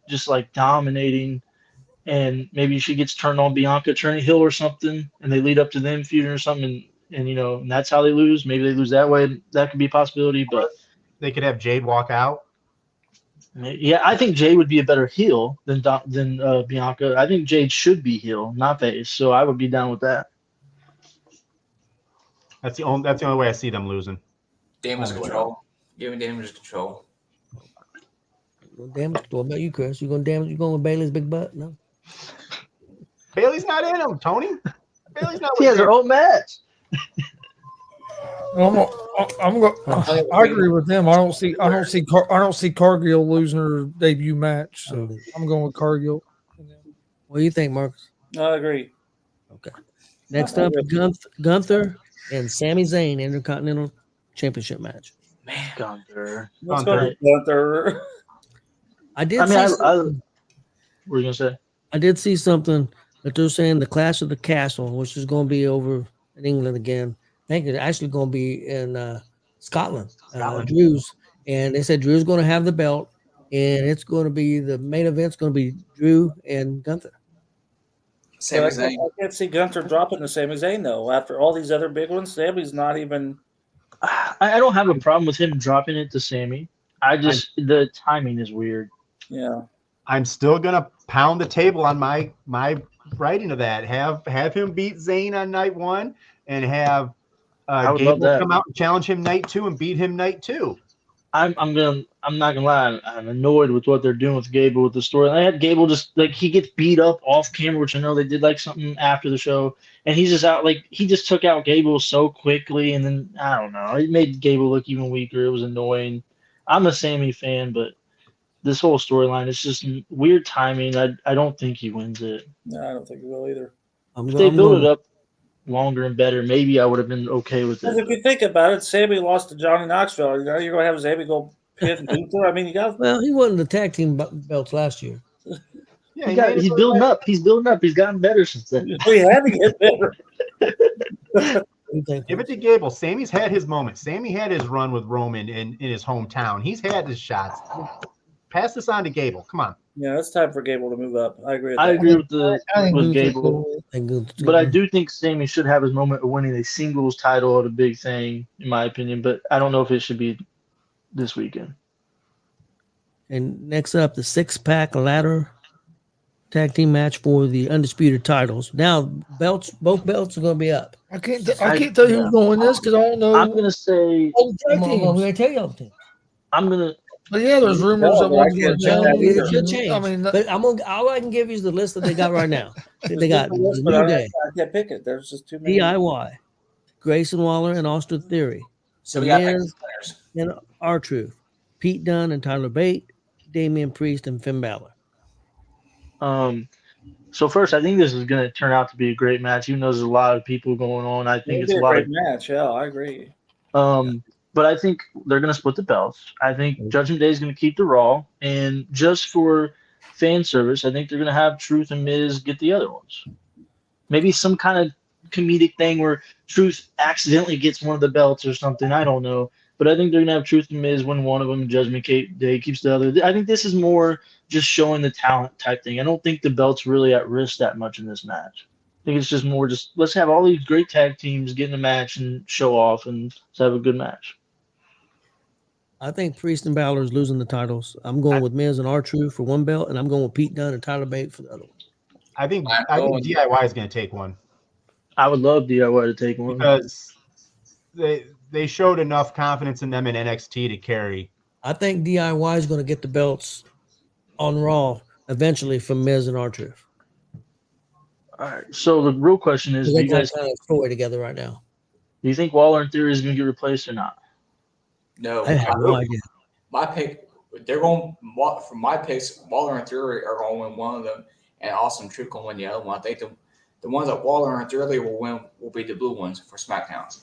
just dominating, and maybe she gets turned on Bianca turning heel or something, and they lead up to them feuding or something, and that's how they lose. Maybe they lose that way. That could be a possibility, but they could have Jade walk out. Yeah, I think Jade would be a better heel than Bianca. I think Jade should be heel, not face. So I would be down with that. That's the only way I see them losing. Damage control. Give me damage control. Damage control. What about you, Chris? You going with Bailey's big butt? No. Bailey's not in them, Tony. Bailey's not. She has her own match. I agree with them. I don't see Cargill losing her debut match. So I'm going with Cargill. What do you think, Marcus? I agree. Okay. Next up, Gunther and Sami Zayn Intercontinental Championship match. Man, Gunther. Let's go to Gunther. What were you gonna say? I did see something that they're saying the Clash of the Castle, which is going to be over in England again. I think it's actually going to be in Scotland. Drew's, and they said Drew's going to have the belt, and it's going to be the main event's going to be Drew and Gunther. Sami Zayn. I can't see Gunther dropping the Sami Zayn though. After all these other big ones, Sami's not even. I don't have a problem with him dropping it to Sami. The timing is weird. Yeah. I'm still gonna pound the table on my writing of that. Have him beat Zayn on night one, and have Gable come out and challenge him night two and beat him night two. I'm not gonna lie. I'm annoyed with what they're doing with Gable with the story. I had Gable just he gets beat up off camera, which I know they did something after the show, and he's just out he just took out Gable so quickly, and then I don't know. It made Gable look even weaker. It was annoying. I'm a Sami fan, but this whole storyline is just weird timing. I don't think he wins it. No, I don't think he will either. If they build it up longer and better, maybe I would have been okay with it. If you think about it, Sami lost to Johnny Knoxville. You're going to have Sami go pin Gunther? I mean, you got. Well, he won the tag team belts last year. Yeah, he's building up. He's building up. He's gotten better since then. We had to get better. Give it to Gable. Sami's had his moment. Sami had his run with Roman in his hometown. He's had his shots. Pass this on to Gable. Come on. Yeah, it's time for Gable to move up. I agree. I agree with Gable, but I do think Sami should have his moment of winning a singles title at a big thing, in my opinion. But I don't know if it should be this weekend. And next up, the 6-pack ladder tag team match for the undisputed titles. Now, both belts are going to be up. I can't tell you who's going to win this because I don't know. I'm going to say. I'm going to tell you all the teams. But yeah, there's rumors that but I one's going can't to check Well, that change. it either. could change. I mean, but all I can give you is the list that they got right now. They Just got give the list, the but New I Day, can't pick it. There's just too many. DIY, Grayson Waller and Austin Theory, So The we got to pick Miz some winners. and R-Truth, Pete Dunne and Tyler Bate, Damian Priest and Finn Balor. So first, I think this is going to turn out to be a great match, even though there's a lot of people going on. I think It'll it's be a a lot great of match. Yeah, I agree. But I think they're going to split the belts. I think Judgment Day is going to keep the Raw, and just for fan service, I think they're going to have Truth and Miz get the other ones. Maybe some kind of comedic thing where Truth accidentally gets one of the belts or something. I don't know. But I think they're going to have Truth and Miz win one of them, and Judgment Day keeps the other. I think this is more just showing the talent type thing. I don't think the belt's really at risk that much in this match. I think it's just more just let's have all these great tag teams get in a match and show off and let's have a good match. I think Priest and Balor is losing the titles. I'm going with Miz and R-Truth for one belt, and I'm going with Pete Dunne and Tyler Bate for the other one. I think going- DIY is going to take one I would love DIY to take one. because they showed enough confidence in them in NXT to carry. I think DIY is going to get the belts on Raw eventually from Miz and R-Truth. All right. So the real question is, do They you got guys kind of story together right now. do you think Waller and Theory is going to get replaced or not? No, I have no idea. my pick. They're going from my picks. Waller and Theory are going to win one of them, and Austin Truth going to win the other one. I think the ones that Waller and Theory will win will be the blue ones for SmackDown.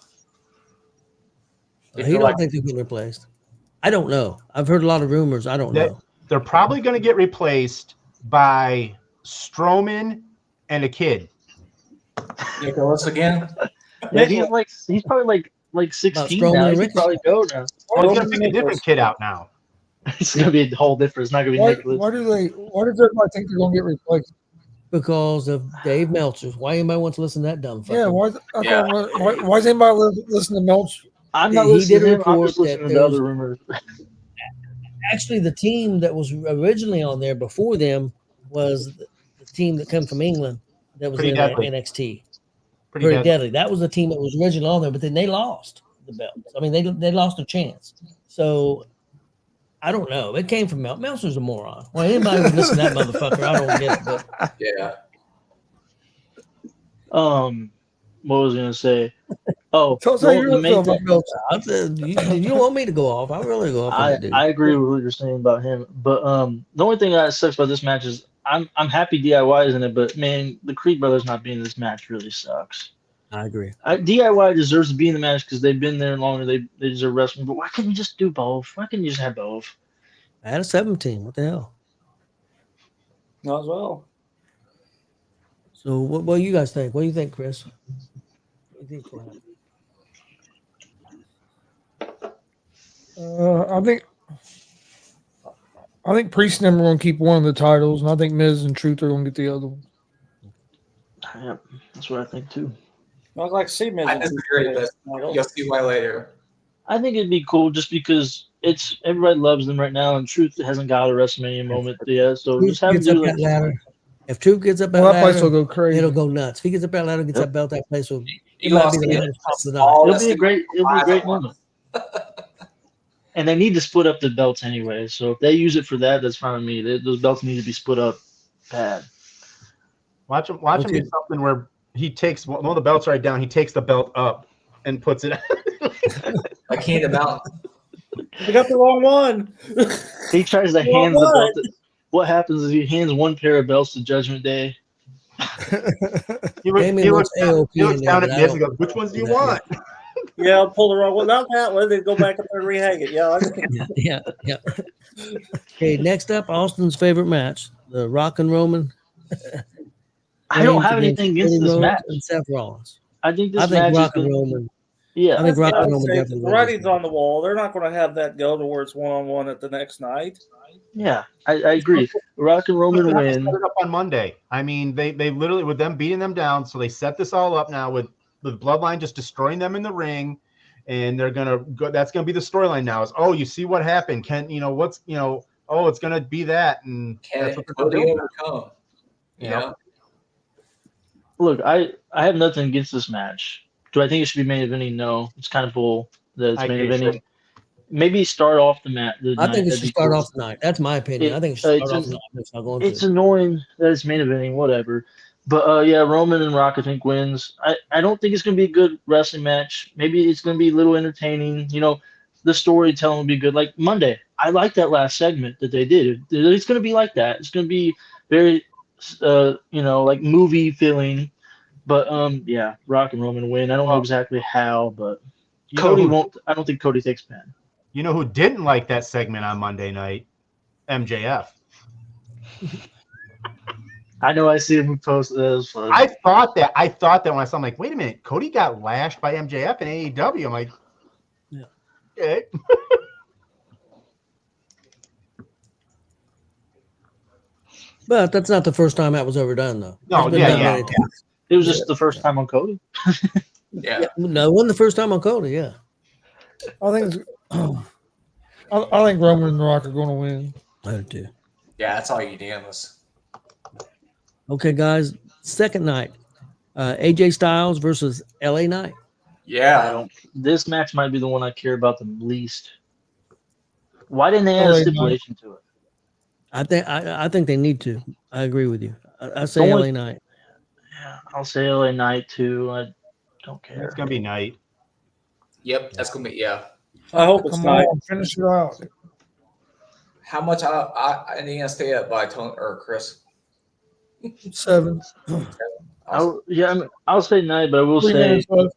He don't think they'll get replaced. I don't know. I've heard a lot of rumors. I don't know. They're probably going to get replaced by Strowman and a kid. Nicholas again. Yeah, he's probably like 16 Strowman now. and He could Ricochet. probably go now. Well, he's going to pick a different kid out now. It's going to be a whole different. It's not going to be Nicholas. Why does everybody think they're going to get replaced? Because of Dave Meltzer. Why anybody wants to listen to that dumb fucker? Yeah, why does anybody listen to Meltzer? I'm not He listening did to him. I'm report just listening that to there the was- other rumors. Actually, the team that was originally on there before them was the team that came from England that was Pretty in Deadly. NXT. Pretty Very dead. deadly. That was the team that was originally on there, but then they lost the belts. I mean, they lost their chance. So I don't know. It came from Meltzer's a moron. Well, anybody would listen to that motherfucker. I don't get it. But Yeah. What was I going to say? Oh, Tell us how well, you the main feel thing- about Meltzer. I said, you don't want me to go off. I really go off on that dude. I agree with what you're saying about him, but the only thing that sucks about this match is I'm happy DIY is in it, but man, the Creed brothers not being in this match really sucks. I agree. DIY deserves to be in the match because they've been there longer. They deserve wrestling, but why can't you just do both? Why can't you just have both? I had a 17. What the hell? Not as well. So what do you guys think? What do you think, Chris? What do you think, Brian? I think Priest and them are going to keep one of the titles, and I think Miz and Truth are going to get the other one. Yeah, that's what I think too. I'd like to see Miz. I and disagree, Truth but you'll see why later. I think it'd be cool just because it's everybody loves them right now, and Truth hasn't got a WrestleMania moment yet. So Truth just have them gets up do that like ladder. If Truth gets up that Well, that ladder, place will go crazy. it'll go nuts. If he gets up that ladder, gets that belt, that place will. It You might also be the get hottest top of the all night. it'll be a great moment. And they need to split up the belts anyway. So if they use it for that, that's fine with me. Those belts need to be split up bad. Watch him do something where he takes one of the belts right down. He takes the belt up and puts it. Like Kingdom Mountain. I got the wrong one. He tries to hand the belt. What happens is he hands one pair of belts to Judgment Day. He Damien looks wants AOP in down there, at but I Miz and don't- goes, "Which ones do you Yeah. want?" Yeah, I'll pull the wrong one. Not that one. Then go back up there and rehang it. Yeah. Yeah. Okay, next up, Austin's favorite match, the Rock and Roman. I don't have Reigns anything Cody against this Rhodes match. and Seth Rollins. I think this I think match Rock is and gonna, Roman. yeah. I think Rock and I'd Roman say definitely. the wins writing's this on the wall. They're not going to have that go to where it's one-on-one at the next night. Yeah, I agree. Rock and Roman They win. set it up on Monday. I mean, they literally, with them beating them down, so they set this all up now with Bloodline just destroying them in the ring, and they're gonna go. That's gonna be the storyline now. Is you see what happened? It's gonna be that, and that's what they're Can gonna they do. overcome? You Yeah. know? Look, I have nothing against this match. Do I think it should be main eventing? No, it's kind of bull that it's I main agree, eventing. maybe start off the I night. think it That'd should be start cool. off tonight. That's my opinion. I think it should It's start off tonight. It's not going It's to. annoying that it's main eventing, whatever. But yeah, Roman and Rock I think wins. I don't think it's gonna be a good wrestling match. Maybe it's gonna be a little entertaining. The storytelling will be good. Like Monday, I like that last segment that they did. It's gonna be like that. It's gonna be very, like movie feeling. But yeah, Rock and Roman win. I don't know exactly how, but Cody won't. I don't think Cody takes pin. You know who didn't like that segment on Monday night? MJF. I know. I see him post. That was fun. I thought that when I saw him, like, wait a minute, Cody got lashed by MJF in AEW. I'm like, Yeah. Okay. But that's not the first time that was ever done, though. No, It's been done many times. It was just the first time on Cody. Yeah. No, it wasn't the first time on Cody. Yeah. I think it's, I think Roman and The Rock are going to win. I do too. Yeah, that's all unanimous. Okay, guys. Second night, AJ Styles versus LA Knight. Yeah. This match might be the one I care about the least. Why didn't they add LA a Knight. stipulation to it? I think they need to. I agree with you. I say Don't LA let- Knight. Yeah, I'll say LA Knight too. I don't care. It's gonna be night. Yep, that's gonna be yeah. I hope it's Come night. on, finish it out. How much I need to stay up by Tony or Chris? 7. I'll say Knight, but I will 3 say minutes left.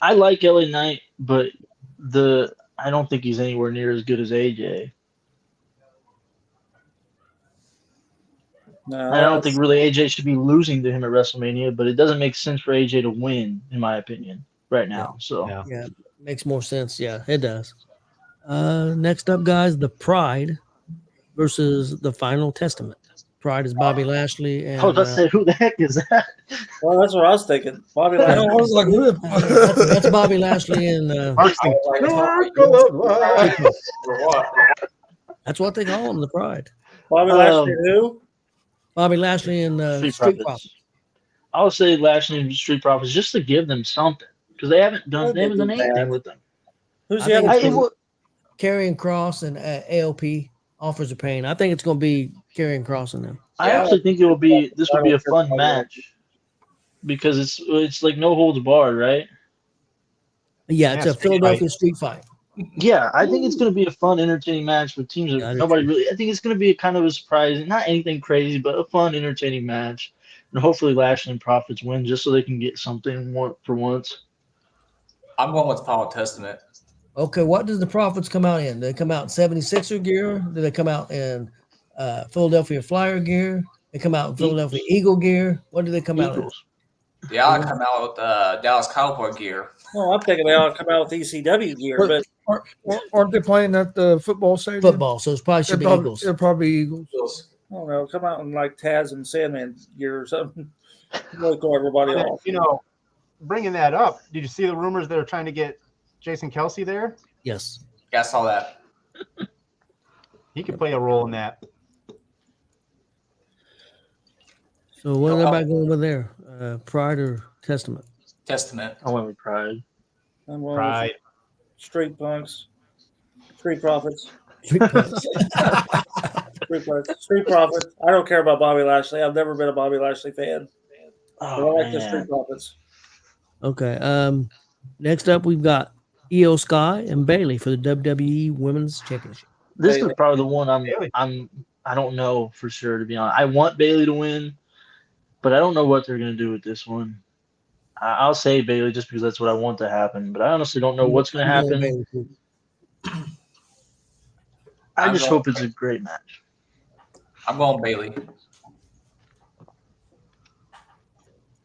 I like LA Knight, but I don't think he's anywhere near as good as AJ. No, I don't think really AJ should be losing to him at WrestleMania, but it doesn't make sense for AJ to win, in my opinion, right now. So Yeah. Yeah, makes more sense. Yeah, it does. Next up, guys, the Pride versus the Final Testament. Pride is Bobby Lashley and I was about to say, who the heck is that? Well, that's what I was thinking. Bobby I Lashley. was like, who the that's Bobby Lashley and Mark's like, "Circle of life." For what? that's what they call him, the Pride. Bobby Lashley who? Bobby Lashley and Street Profits. I'll say Lashley and Street Profits just to give them something because they haven't done They anything bad. with them. Who's I the think other? it's it would- Karrion Cross and ALP offers of pain. I think it's going to be Karrion Cross in them. I Yeah. actually think this will be a fun match because it's like no holds barred, right? Yeah, it's Yeah, a street Philadelphia fight. street fight. Yeah, I think it's going to be a fun, entertaining match with teams Yeah, I that do nobody too. really. I think it's going to be a kind of a surprise, not anything crazy, but a fun, entertaining match. And hopefully, Lashley and Profits win just so they can get something for once. I'm going with Final Testament. Okay, what does the Profits come out in? Do they come out in 76er gear? Do they come out in Philadelphia Flyer gear? They come out in Philadelphia Eagle gear? What do they come out in? Eagles. Yeah, I come out with Dallas Cowboy gear. Oh, I'm thinking they ought to come out with ECW gear, but Aren't they playing at the football stadium? Football, so it probably should be Eagles. They're probably Eagles. I don't know. Come out in like Taz and Sandman gear or something. Really throw everybody off. You know, bringing that up, did you see the rumors that are trying to get Jason Kelsey there? Yes. Yeah, I saw that. He could play a role in that. So what is everybody going with there? Pride or Testament? Testament. I went with Pride. I'm going with Right. Street Punks, Street Profits, Street Profits. Street Profits. I don't care about Bobby Lashley. I've never been a Bobby Lashley fan. But I Oh, like the man. Street Profits. Okay. Next up, we've got Io Sky and Bailey for the WWE Women's Championship. This Bailey. is probably the one Bailey. I don't know for sure, to be honest. I want Bailey to win, but I don't know what they're going to do with this one. I'll say Bailey just because that's what I want to happen, but I honestly don't know what's going to happen. Bailey too. I I'm just going- hope it's a great match. I'm going Bailey.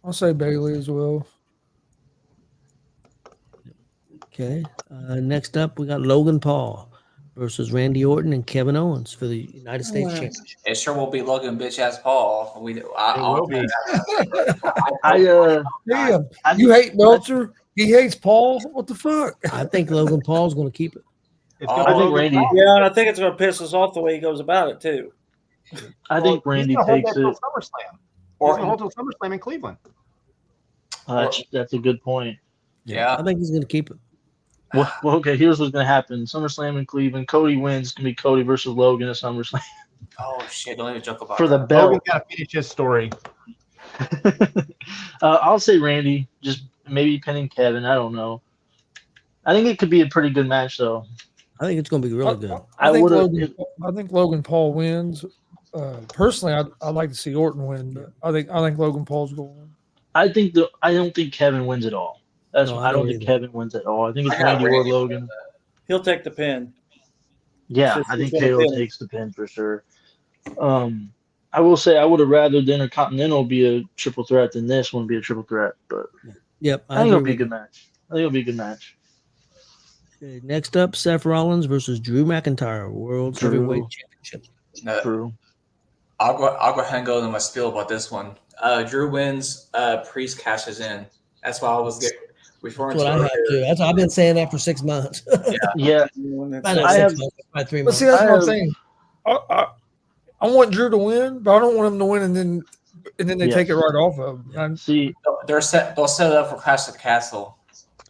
I'll say Bailey as well. Okay. Next up, we got Logan Paul versus Randy Orton and Kevin Owens for the United States Championship. It sure will be Logan bitch ass Paul. It will be. Damn, I you hate Meltzer? He hates Paul? What the fuck? I think Logan Paul's going to keep it. It's I gonna think be Randy- Logan Yeah, and I think it's going to piss us off the way he goes about it too. I think Paul. Randy He's gonna hold takes that till it. SummerSlam. He's Or gonna hold till SummerSlam in Cleveland. That's a good point. yeah, I think he's going to keep it. Well, okay, here's what's gonna happen. SummerSlam in Cleveland. Cody wins. It's gonna be Cody versus Logan at SummerSlam Oh shit! Don't even joke about for the that. Logan's belt. got to finish his story. I'll say Randy. Just maybe pinning Kevin. I don't know. I think it could be a pretty good match, though. I think it's going to be really good. I would've- I think Logan Paul wins. Personally, I'd like to see Orton win, but I think Logan Paul's going to win. I don't think Kevin wins at all. No, I I don't don't think either. Kevin wins at all. I think it's I got Randy or Randy. Logan. He'll take the pin. Yeah, It's I think gonna KO pin him. takes the pin for sure. I will say I would have rather the Intercontinental be a triple threat than this one be a triple threat, but Yep, I think it'll agree be a with good match. I think it'll be a good match. you. Okay, next up, Seth Rollins versus Drew McIntyre, World Drew. Heavyweight Championship. True. I'll go ahead and go into my spiel about this one. Drew wins. Priest cashes in. That's why I was referring That's to what I have earlier. too. That's I've been saying that for 6 months. Yeah, About I 6 have- months, about 3 But months. see, that's I what I'm have- saying. I want Drew to win, but I don't want him to win and then they Yes. take it right off of him. And See, They'll set it up for Clash of the Castle.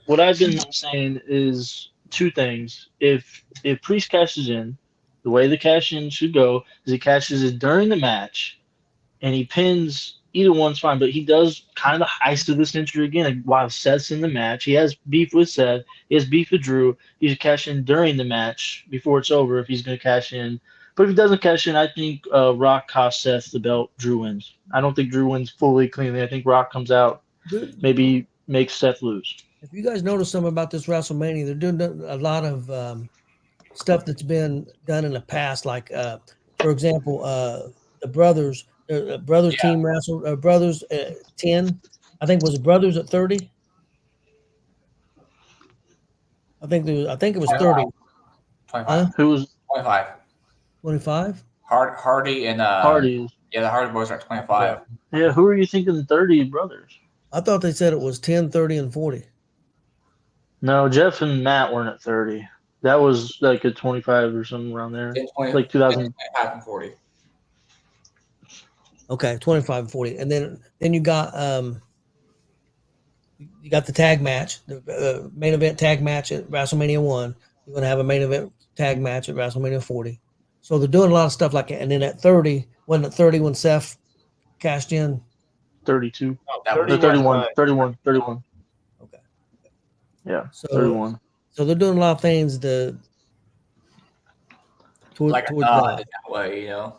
what I've been saying is two things. If Priest cashes in, the way the cash in should go is he cashes in during the match, and he pins either one's fine, but he does kind of heist to the century again while Seth's in the match. He has beef with Seth. He has beef with Drew. He should cash in during the match before it's over if he's going to cash in. But if he doesn't cash in, I think Rock costs Seth the belt. Drew wins. I don't think Drew wins fully cleanly. I think Rock comes out, maybe makes Seth lose. If you guys notice something about this WrestleMania, they're doing a lot of stuff that's been done in the past. Like, for example, the brothers, team wrestle, brothers 10. I think was it brothers at 30. I think it was 30. 25. Who was 25. 25. Hardy and Hardy? Yeah, the Hardy Boys are 25. Yeah, who are you thinking 30 brothers? I thought they said it was 10, 30, and 40. No, Jeff and Matt weren't at 30. That was like a 25 or something around there. 20, Like 2000. 25 and 40. Okay, 25 and 40. And then you got the tag match, the main event tag match at WrestleMania 1. You're going to have a main event tag match at WrestleMania 40. So they're doing a lot of stuff like that. And then at 30, wasn't it 30 when Seth cashed in? 32. That No, was 31. 31. Okay. Yeah, So 31. So they're doing a lot of things towards like a that. nod in that way, you know.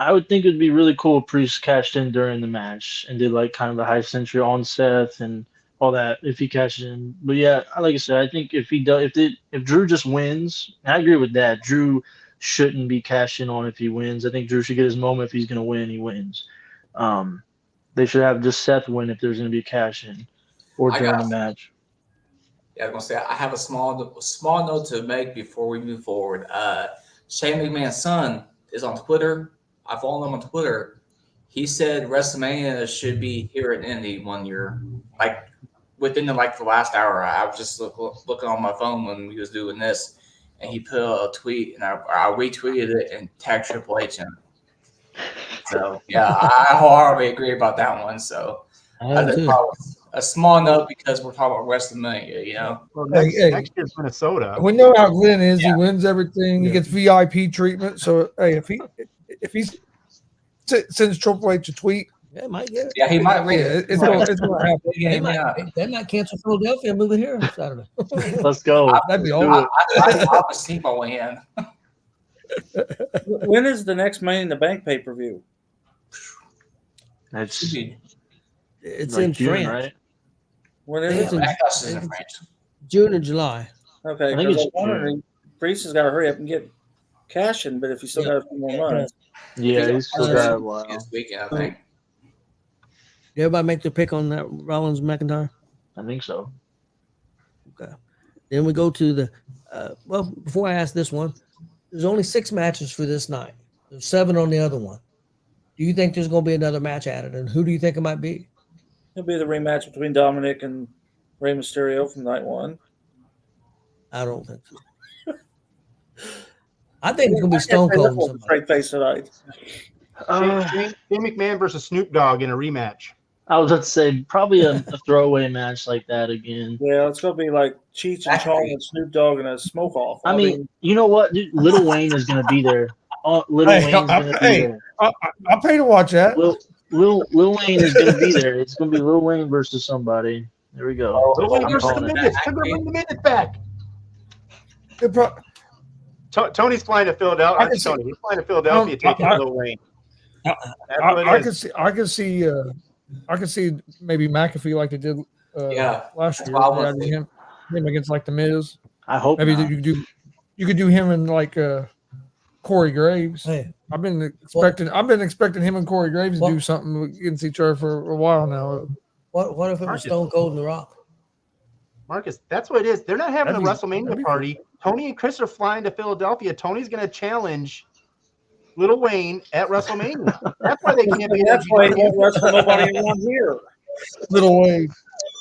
I would think it'd be really cool if Priest cashed in during the match and did like kind of the high century on Seth and all that if he cashes in. But yeah, like I said, I think if he does, if Drew just wins, and I agree with that. Drew shouldn't be cashing on if he wins. I think Drew should get his moment. If he's going to win, he wins. They should have just Seth win if there's going to be a cash in or during the match. Yeah, I was gonna say I have a small note to make before we move forward. Shane McMahon's son is on Twitter. I follow him on Twitter. He said WrestleMania should be here in Indy one year. Like within the last hour, I was just looking on my phone when we was doing this, and he put a tweet, and I retweeted it and tagged Triple H in. So yeah, I wholeheartedly agree about that one. So that's a small note because we're talking about WrestleMania, you know. Well, Hey. next year's Minnesota. we know how Glenn is. Yeah. He wins everything. He gets VIP treatment. So hey, if he sends Triple H a tweet, Yeah, might get it. Yeah, he might read yeah, it. it's going to happen. They might cancel Philadelphia and move it here Saturday. Let's go. That'd be Let's do awesome. it. I was see my way in. When is the next Money in the Bank pay per view? It's It's like in June, France. right? When I is think it? it's Backlash is in France. June or July. Okay, I think because it's I'm wondering, Priest has got to hurry up and get cashing, but if he's still got a few more months, Yeah, he's still got a while. This weekend, I think. Did everybody make their pick on that Rollins McIntyre? I think so. Okay. Then we go to the well, before I ask this one, there's only 6 matches for this night. There's 7 on the other one. Do you think there's going to be another match added? And who do you think it might be? it'll be the rematch between Dominic and Rey Mysterio from night 1. I don't think so. I think it's going to be Stone Cold and somebody. Straight face tonight. Shane McMahon versus Snoop Dogg in a rematch. I was about to say probably a throwaway match like that again. Yeah, it's gonna be like Cheech and Chong and Snoop Dogg and a smoke off. I mean, you know what, dude? Little Wayne is gonna be there. Little Wayne's gonna be there. I'll pay to watch that. Lil Wayne is gonna be there. It's gonna be Lil Wayne versus somebody. There we go. Lil Wayne I'm versus the calling it. Midgets. Come on, bring the Midgets back. It pro- Tony's flying to Philadelphia. I can Tony, he's flying to Philadelphia taking Lil Wayne. I could see maybe McAfee like they did last year. They had him against like the Miz. I hope maybe not. you could do him and like Corey Graves. Hey, I've been expecting him and Corey Graves to do something against each other for a while now. What if it was Stone Cold and The Rock? Marcus, that's what it is. They're not having a WrestleMania party. Tony and Chris are flying to Philadelphia. Tony's going to challenge Lil Wayne at WrestleMania. That's why they can't be. That's why he won't wrestle nobody around here. Lil Wayne.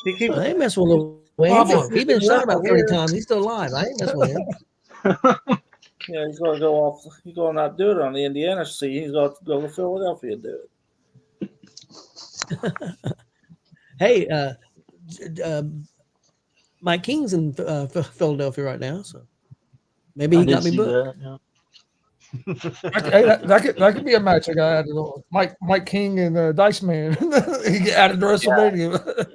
I ain't messing with Lil Wayne. He's been shot about 30 times. He's still alive. I ain't messing with him. Yeah, he's going to go off. He's going to not do it on the Indiana scene. He's going to go to Philadelphia and do it. Hey, Mike King's in Philadelphia right now, so maybe he got me booked. That could be a match. I got added on. Mike King and Dice Man. He get added to WrestleMania.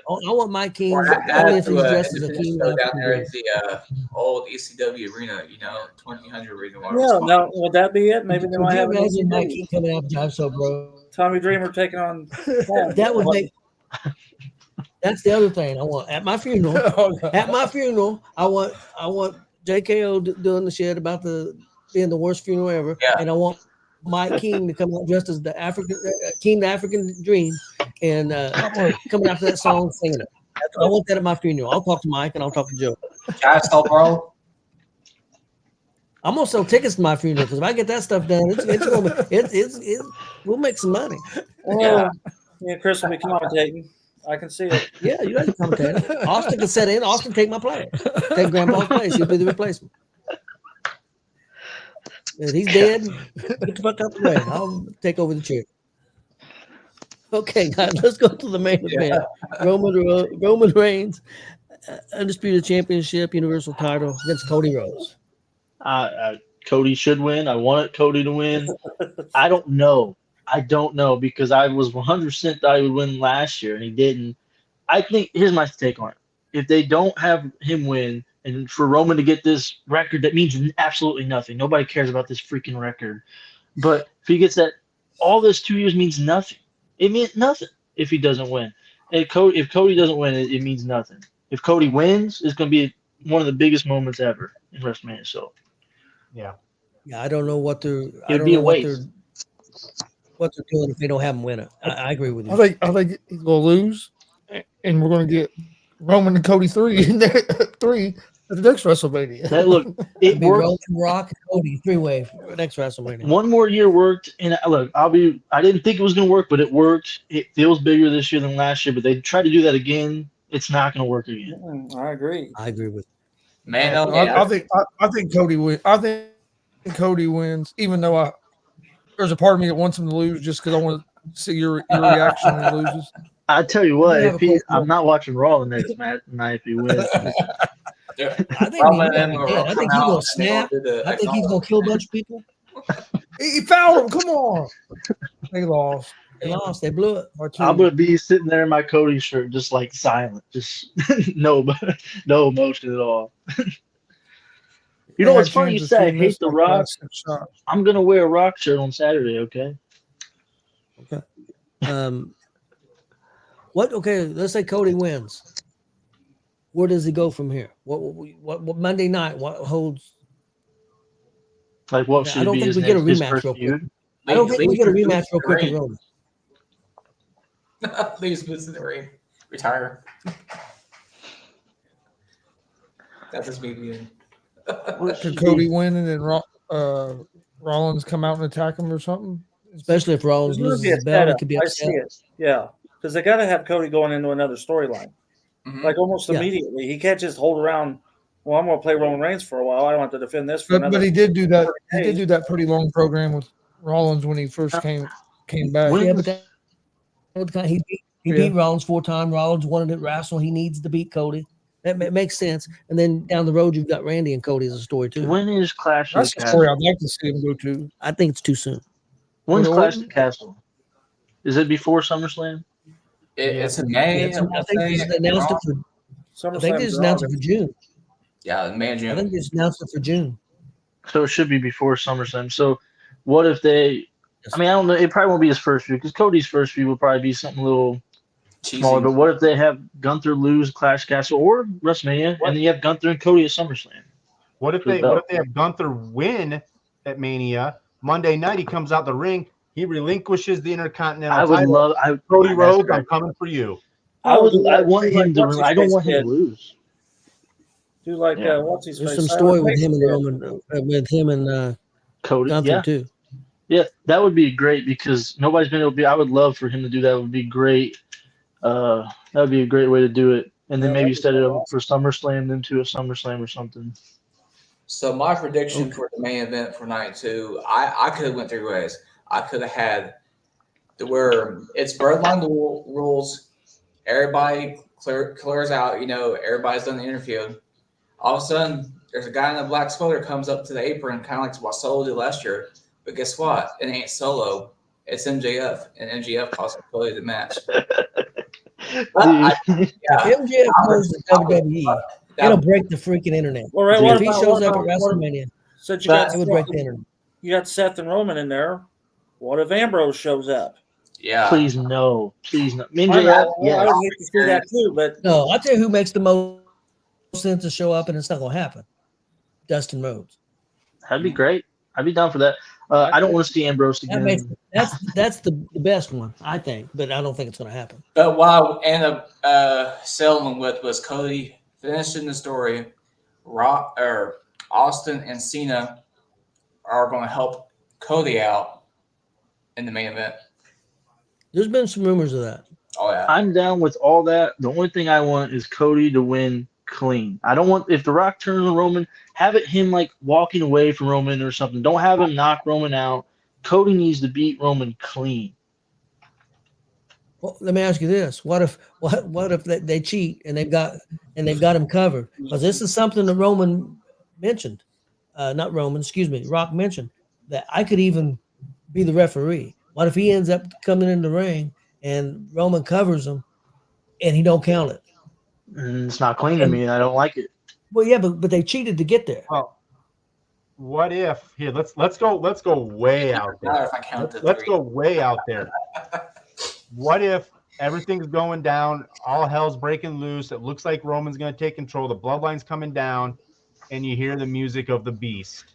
I want Mike King Or only if he's dressed as a king. down there at the old ECW arena, 2000 arena. Yeah, now would that be it? Maybe they Could might you have imagine Mike King coming out of Jive So Bro? Tommy Dreamer taking on. That would make. That's the other thing I want at my funeral. At my funeral, I want JKO doing the shit about being the worst funeral ever, and I want Mike King to come out dressed as the African Dream, and coming out to that song singing it. I want that at my funeral. I'll talk to Mike and I'll talk to Joe. Bro. I'm gonna sell tickets to my funeral because if I get that stuff done, we'll make some money. Yeah, Chris will be commentating. I can see it. Yeah, you guys can commentate. Austin can set in. Austin take my place. Take Grandpa's place. He'll be the replacement. If he's dead, get the fuck out the way. I'll take over the chair. Okay, guys, let's go to the main event. Roman Reigns, undisputed championship, universal title against Cody Rhodes. Cody should win. I wanted Cody to win. I don't know because I was 100% that he would win last year and he didn't. I think here's my take on it. If they don't have him win, and for Roman to get this record, that means absolutely nothing. Nobody cares about this freaking record. But if he gets that, all this 2 years means nothing. It meant nothing if he doesn't win. If Cody doesn't win, it means nothing. If Cody wins, it's going to be one of the biggest moments ever in WrestleMania. So, yeah, I don't know what they're. It'd be a waste. What they're doing if they don't have him win it. I agree with you. I think he's gonna lose, and we're gonna get Roman and Cody 3 at the next WrestleMania. Look, it worked. Roman, Rock, and Cody 3-way next WrestleMania. One more year worked, and look, I didn't think it was gonna work, but it worked. It feels bigger this year than last year, but they tried to do that again. It's not gonna work again. I agree. I agree with you. Man, I think Cody wins. I think Cody wins, even though there's a part of me that wants him to lose just because I want to see your reaction when he loses. I tell you what, I'm not watching Raw the next night if he wins. I think he's gonna snap. I think he's gonna kill a bunch of people. He fouled him. Come on. They lost. They blew it. I'm gonna be sitting there in my Cody shirt, just like silent, just no emotion at all. You know what's funny? You say I hate The Rock. I'm gonna wear a Rock shirt on Saturday. Okay. Okay, let's say Cody wins. Where does he go from here? What Monday night? What holds? Like what should I don't be think his we get a next rematch real quick. feud? I don't think we get a rematch real quick in Roman. Leave Moose in the ring. Retire. That's just me being. Could Cody win and then Rollins come out and attack him or something? Especially if Rollins loses his belt, it could be upset. Yeah, because they got to have Cody going into another storyline, like almost immediately. He can't just hold around. Well, I'm going to play Roman Reigns for a while. I don't have to defend this for another. But he did do that. He did do that pretty long program with Rollins when he first came back. Yeah, but He beat Rollins 4 times. Rollins wanted to wrestle. He needs to beat Cody. That makes sense. And then down the road, you've got Randy and Cody as a story too. When is Clash of That's the the story Castle? I'd like to see him go to. I think it's too soon. When's With Clash of Orton? the Castle? Is it before SummerSlam? It's in May. I think they just announced it for. I think they just announced it for June. Yeah, May and I June. think they just announced it for June. So it should be before SummerSlam. So what if they? I mean, I don't know. It probably won't be his first feud because Cody's first feud will probably be something a little smaller. But what if they have Gunther lose Clash Castle or WrestleMania, and then you have Gunther and Cody at SummerSlam? What if they have Gunther win at Mania? Monday night he comes out the ring, he relinquishes the Intercontinental I would title. love Cody Rhodes, I'm coming for you. I want him to. I don't want him to lose. Do like what's his There's face? some story with him and Roman, with him and Cody, Gunther too. Yeah, that would be great because nobody's been able to be. I would love for him to do that. It would be great. That would be a great way to do it, and then maybe set it up for SummerSlam, then to a SummerSlam or something. So my prediction for the main event for night 2, I could have went 3 ways. I could have had where it's Bloodline rules. Everybody clears out. Everybody's done the interview. All of a sudden, there's a guy in a black sweater comes up to the apron, kind of like what Solo did last year. But guess what? It ain't Solo. It's MJF, and MJF cost Cody the match. MJF goes to WWE. It'll break the freaking internet. All right, if he shows up at WrestleMania, it would break the internet. You got Seth and Roman in there. What if Ambrose shows up? Yeah. Please no. Please no. I would hate to see that too, but no. I'll tell you who makes the most sense to show up, and it's not going to happen. Dustin Rhodes. That'd be great. I'd be down for that. I don't want to see Ambrose again. That's the best one, I think, but I don't think it's going to happen. But what I ended up settling with was Cody finishing the story. Austin and Cena are going to help Cody out in the main event. There's been some rumors of that. Oh yeah, I'm down with all that. The only thing I want is Cody to win clean. I don't want if The Rock turns on Roman, have it him like walking away from Roman or something. Don't have him knock Roman out. Cody needs to beat Roman clean. Well, let me ask you this: what if they cheat and they've got him covered? Because this is something that Roman mentioned, Rock mentioned that I could even be the referee. What if he ends up coming in the ring and Roman covers him and he don't count it? It's not clean to me. I don't like it. Well, yeah, but they cheated to get there. Well, what if here? Let's go way out there. Let's go way out there. What if everything's going down, all hell's breaking loose? It looks like Roman's going to take control. The bloodline's coming down, and you hear the music of the Beast.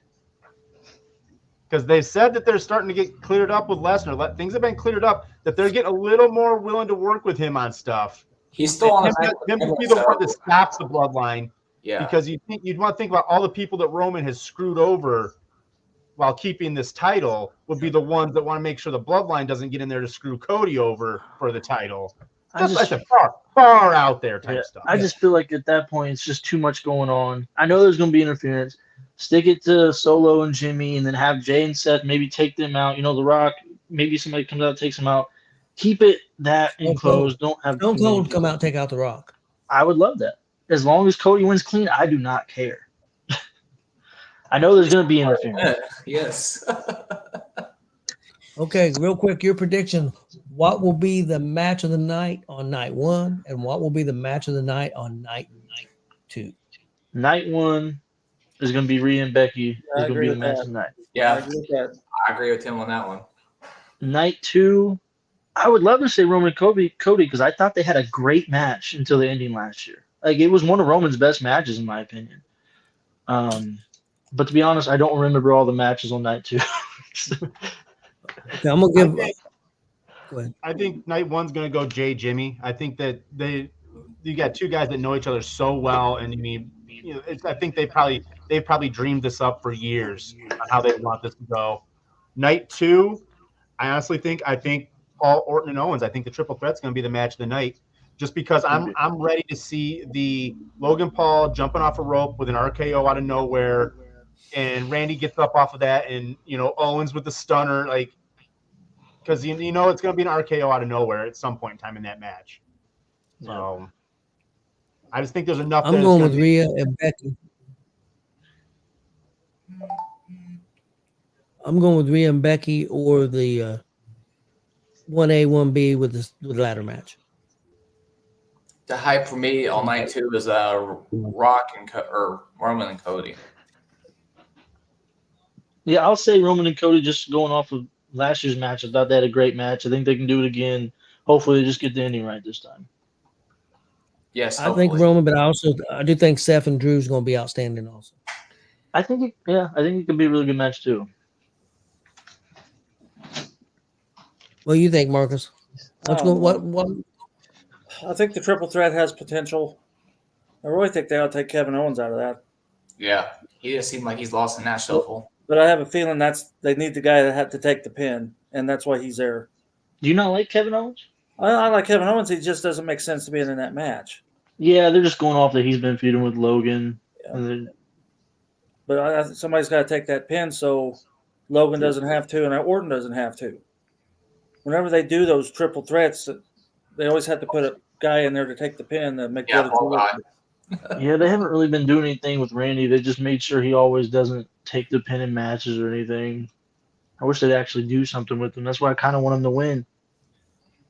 Because they said that they're starting to get cleared up with Lesnar. Things have been cleared up. That they're getting a little more willing to work with him on stuff. He's still on him to be the one that stops the bloodline. Yeah. Because you'd want to think about all the people that Roman has screwed over while keeping this title would be the ones that want to make sure the bloodline doesn't get in there to screw Cody over for the title. That's like a far out there type stuff. I just feel like at that point it's just too much going on. I know there's going to be interference. Stick it to Solo and Jimmy, and then have Jay and Seth maybe take them out. The Rock, maybe somebody comes out and takes them out. Keep it that enclosed. Don't have Stone Cold come out and take out The Rock. I would love that. As long as Cody wins clean, I do not care. I know there's going to be interference. Yes. Okay, real quick, your prediction. What will be the match of the night on night 1, and what will be the match of the night on night 2? Night 1 is going to be Rhea and Becky. It's going to be the match of the night. Yeah, I agree with him on that one. Night 2, I would love to say Roman Cody because I thought they had a great match until the ending last year. Like, it was one of Roman's best matches, in my opinion. But to be honest, I don't remember all the matches on night 2. Okay, I'm gonna give. Go ahead. I think night 1's going to go Jimmy. I think that you got two guys that know each other so well, and I think they've probably dreamed this up for years on how they want this to go. Night 2, I honestly think Paul, Orton, and Owens. I think the triple threat's going to be the match of the night. Just because I'm ready to see the Logan Paul jumping off a rope with an RKO out of nowhere, and Randy gets up off of that, and Owens with the stunner. Like, because you know it's going to be an RKO out of nowhere at some point in time in that match. So I just think there's enough. I'm going with Rhea and Becky. I'm going with Rhea and Becky or the 1A, 1B with the ladder match. The hype for me on night 2 is Rock or Roman and Cody. Yeah, I'll say Roman and Cody, just going off of last year's match. I thought they had a great match. I think they can do it again. Hopefully, they just get the ending right this time. Yes, I think Roman, but I do think Seth and Drew's going to be outstanding also. I think it could be a really good match too. What do you think, Marcus? What? I think the triple threat has potential. I really think they ought to take Kevin Owens out of that. Yeah, he just seemed like he's lost in that shuffle. But I have a feeling they need the guy that had to take the pin, and that's why he's there. Do you not like Kevin Owens? I like Kevin Owens. He just doesn't make sense to be in that match. Yeah, they're just going off that he's been feuding with Logan. Yeah. But somebody's got to take that pin so Logan doesn't have to and Orton doesn't have to. Whenever they do those triple threats, they always have to put a guy in there to take the pin to make the other two. Yeah, they haven't really been doing anything with Randy. They just made sure he always doesn't take the pin in matches or anything. I wish they'd actually do something with him. That's why I kind of want him to win.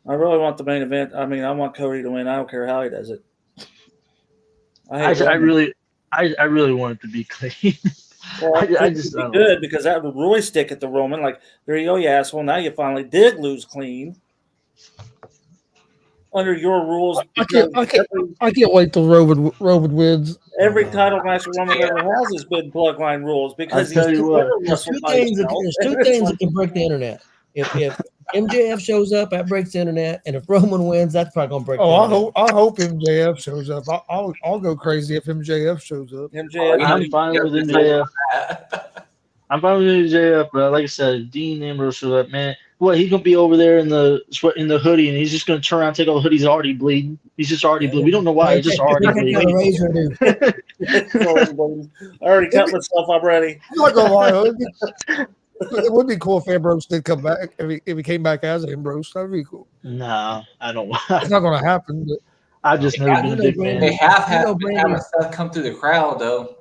I really want the main event. I mean, I want Cody to win. I don't care how he does it. I really want it to be clean. Well, I just be good because that would really stick at the Roman. Like, there you go, you asshole. Now you finally did lose clean under your rules. I can't wait till Roman wins. Every title match Roman ever has has been bloodline rules because there's two things that can break the internet. If MJF shows up, that breaks the internet, and if Roman wins, that's probably gonna break. I hope MJF shows up. I'll go crazy if MJF shows up. I'm fine with MJF. I'm fine with MJF, but like I said, Dean Ambrose shows up, man. What, he's gonna be over there in the hoodie, and he's just gonna turn around and take all the hoodies already bleeding. He's just already bleeding. We don't know why. He's just already bleeding. I already cut myself. I'm ready. I'm not gonna lie. It would be cool if Ambrose did come back. If he came back as Ambrose, that'd be cool. No, I don't. It's not going to happen. But I've just never been a big fan. They have stuff come through the crowd though.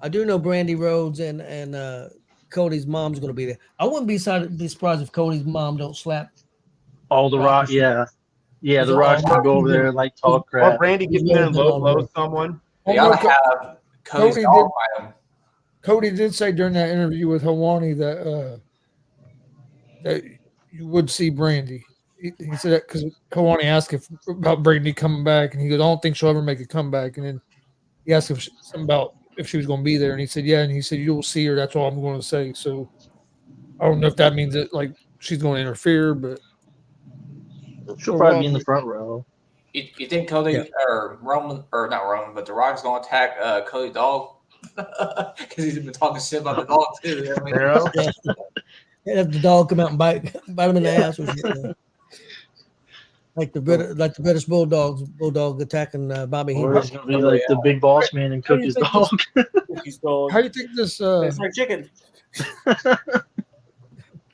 I do know Brandy Rhodes and Cody's mom's going to be there. I wouldn't be surprised if Cody's mom don't slap. All the Rock, yeah, the Rock's gonna go over there and like talk crap. Or Brandy get in there and blow someone. They ought to have Cody's dog fight him. Cody did say during that interview with Hawani that you would see Brandy. He said that because Hawani asked about Brandy coming back, and he goes, "I don't think she'll ever make a comeback." And then he asked about if she was going to be there, and he said, "Yeah." And he said, "You'll see her. That's all I'm going to say." So I don't know if that means that like she's going to interfere, but she'll probably be in the front row. You think Cody or Roman or not Roman, but The Rock's going to attack Cody's dog? Because he's been talking shit about the dog too. Have the dog come out and bite him in the ass, or something. like the British bulldog attacking Bobby Or it's gonna be like the big boss man and cook his dog. How do you think this? It's like chicken. How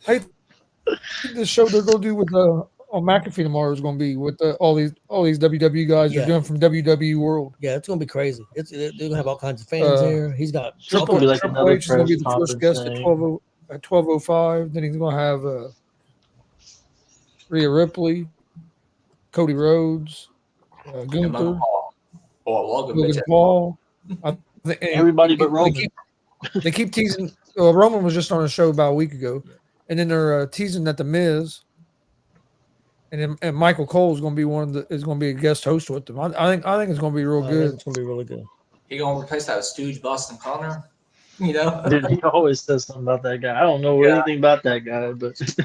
do you think this show they're going to do with on McAfee tomorrow is going to be with all these WWE guys are doing from WWE World. Yeah, it's going to be crazy. They're going to have all kinds of fans here. He's got Triple H is going to be the first guest at 12:05. Then he's going to have Rhea Ripley, Cody Rhodes, Gunther, Logan Paul. Everybody but Roman. They keep teasing. Roman was just on a show about a week ago, and then they're teasing that The Miz. And Michael Cole is going to be a guest host with them. I think it's going to be real good. It's going to be really good. He going to replace that stooge Boston Connor, you know? Dude, he always says something about that guy. I don't know anything about that guy, but he's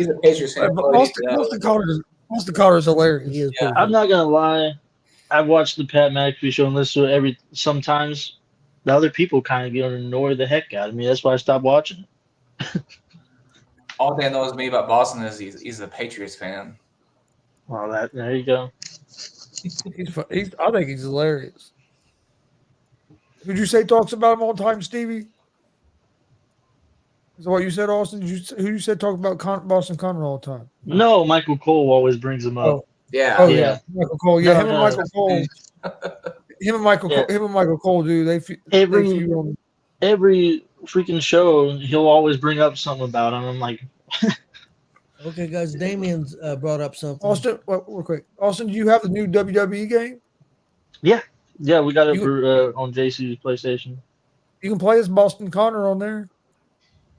a Patriots fan. Boston Connor is hilarious. I'm not gonna lie. I've watched the Pat McAfee show and listened to it sometimes. The other people kind of get annoy the heck out of me. That's why I stopped watching it. All they know is me about Boston is he's a Patriots fan. Well, there you go. I think he's hilarious. Would you say talks about him all the time, Stevie? Is that what you said, Austin? Who you said talk about Boston Connor all the time? No, Michael Cole always brings him up. Oh, Yeah. oh Yeah. yeah, Michael Cole. Yeah, No, him and no. Michael Cole. Him and Michael. Yeah. Him and Michael Cole, dude. They feud on. Every freaking show, he'll always bring up something about him. I'm like, Okay, guys, Damien's brought up something. Austin, real quick. Austin, do you have the new WWE game? yeah, we got it for on JC's PlayStation. You can play as Boston Connor on there.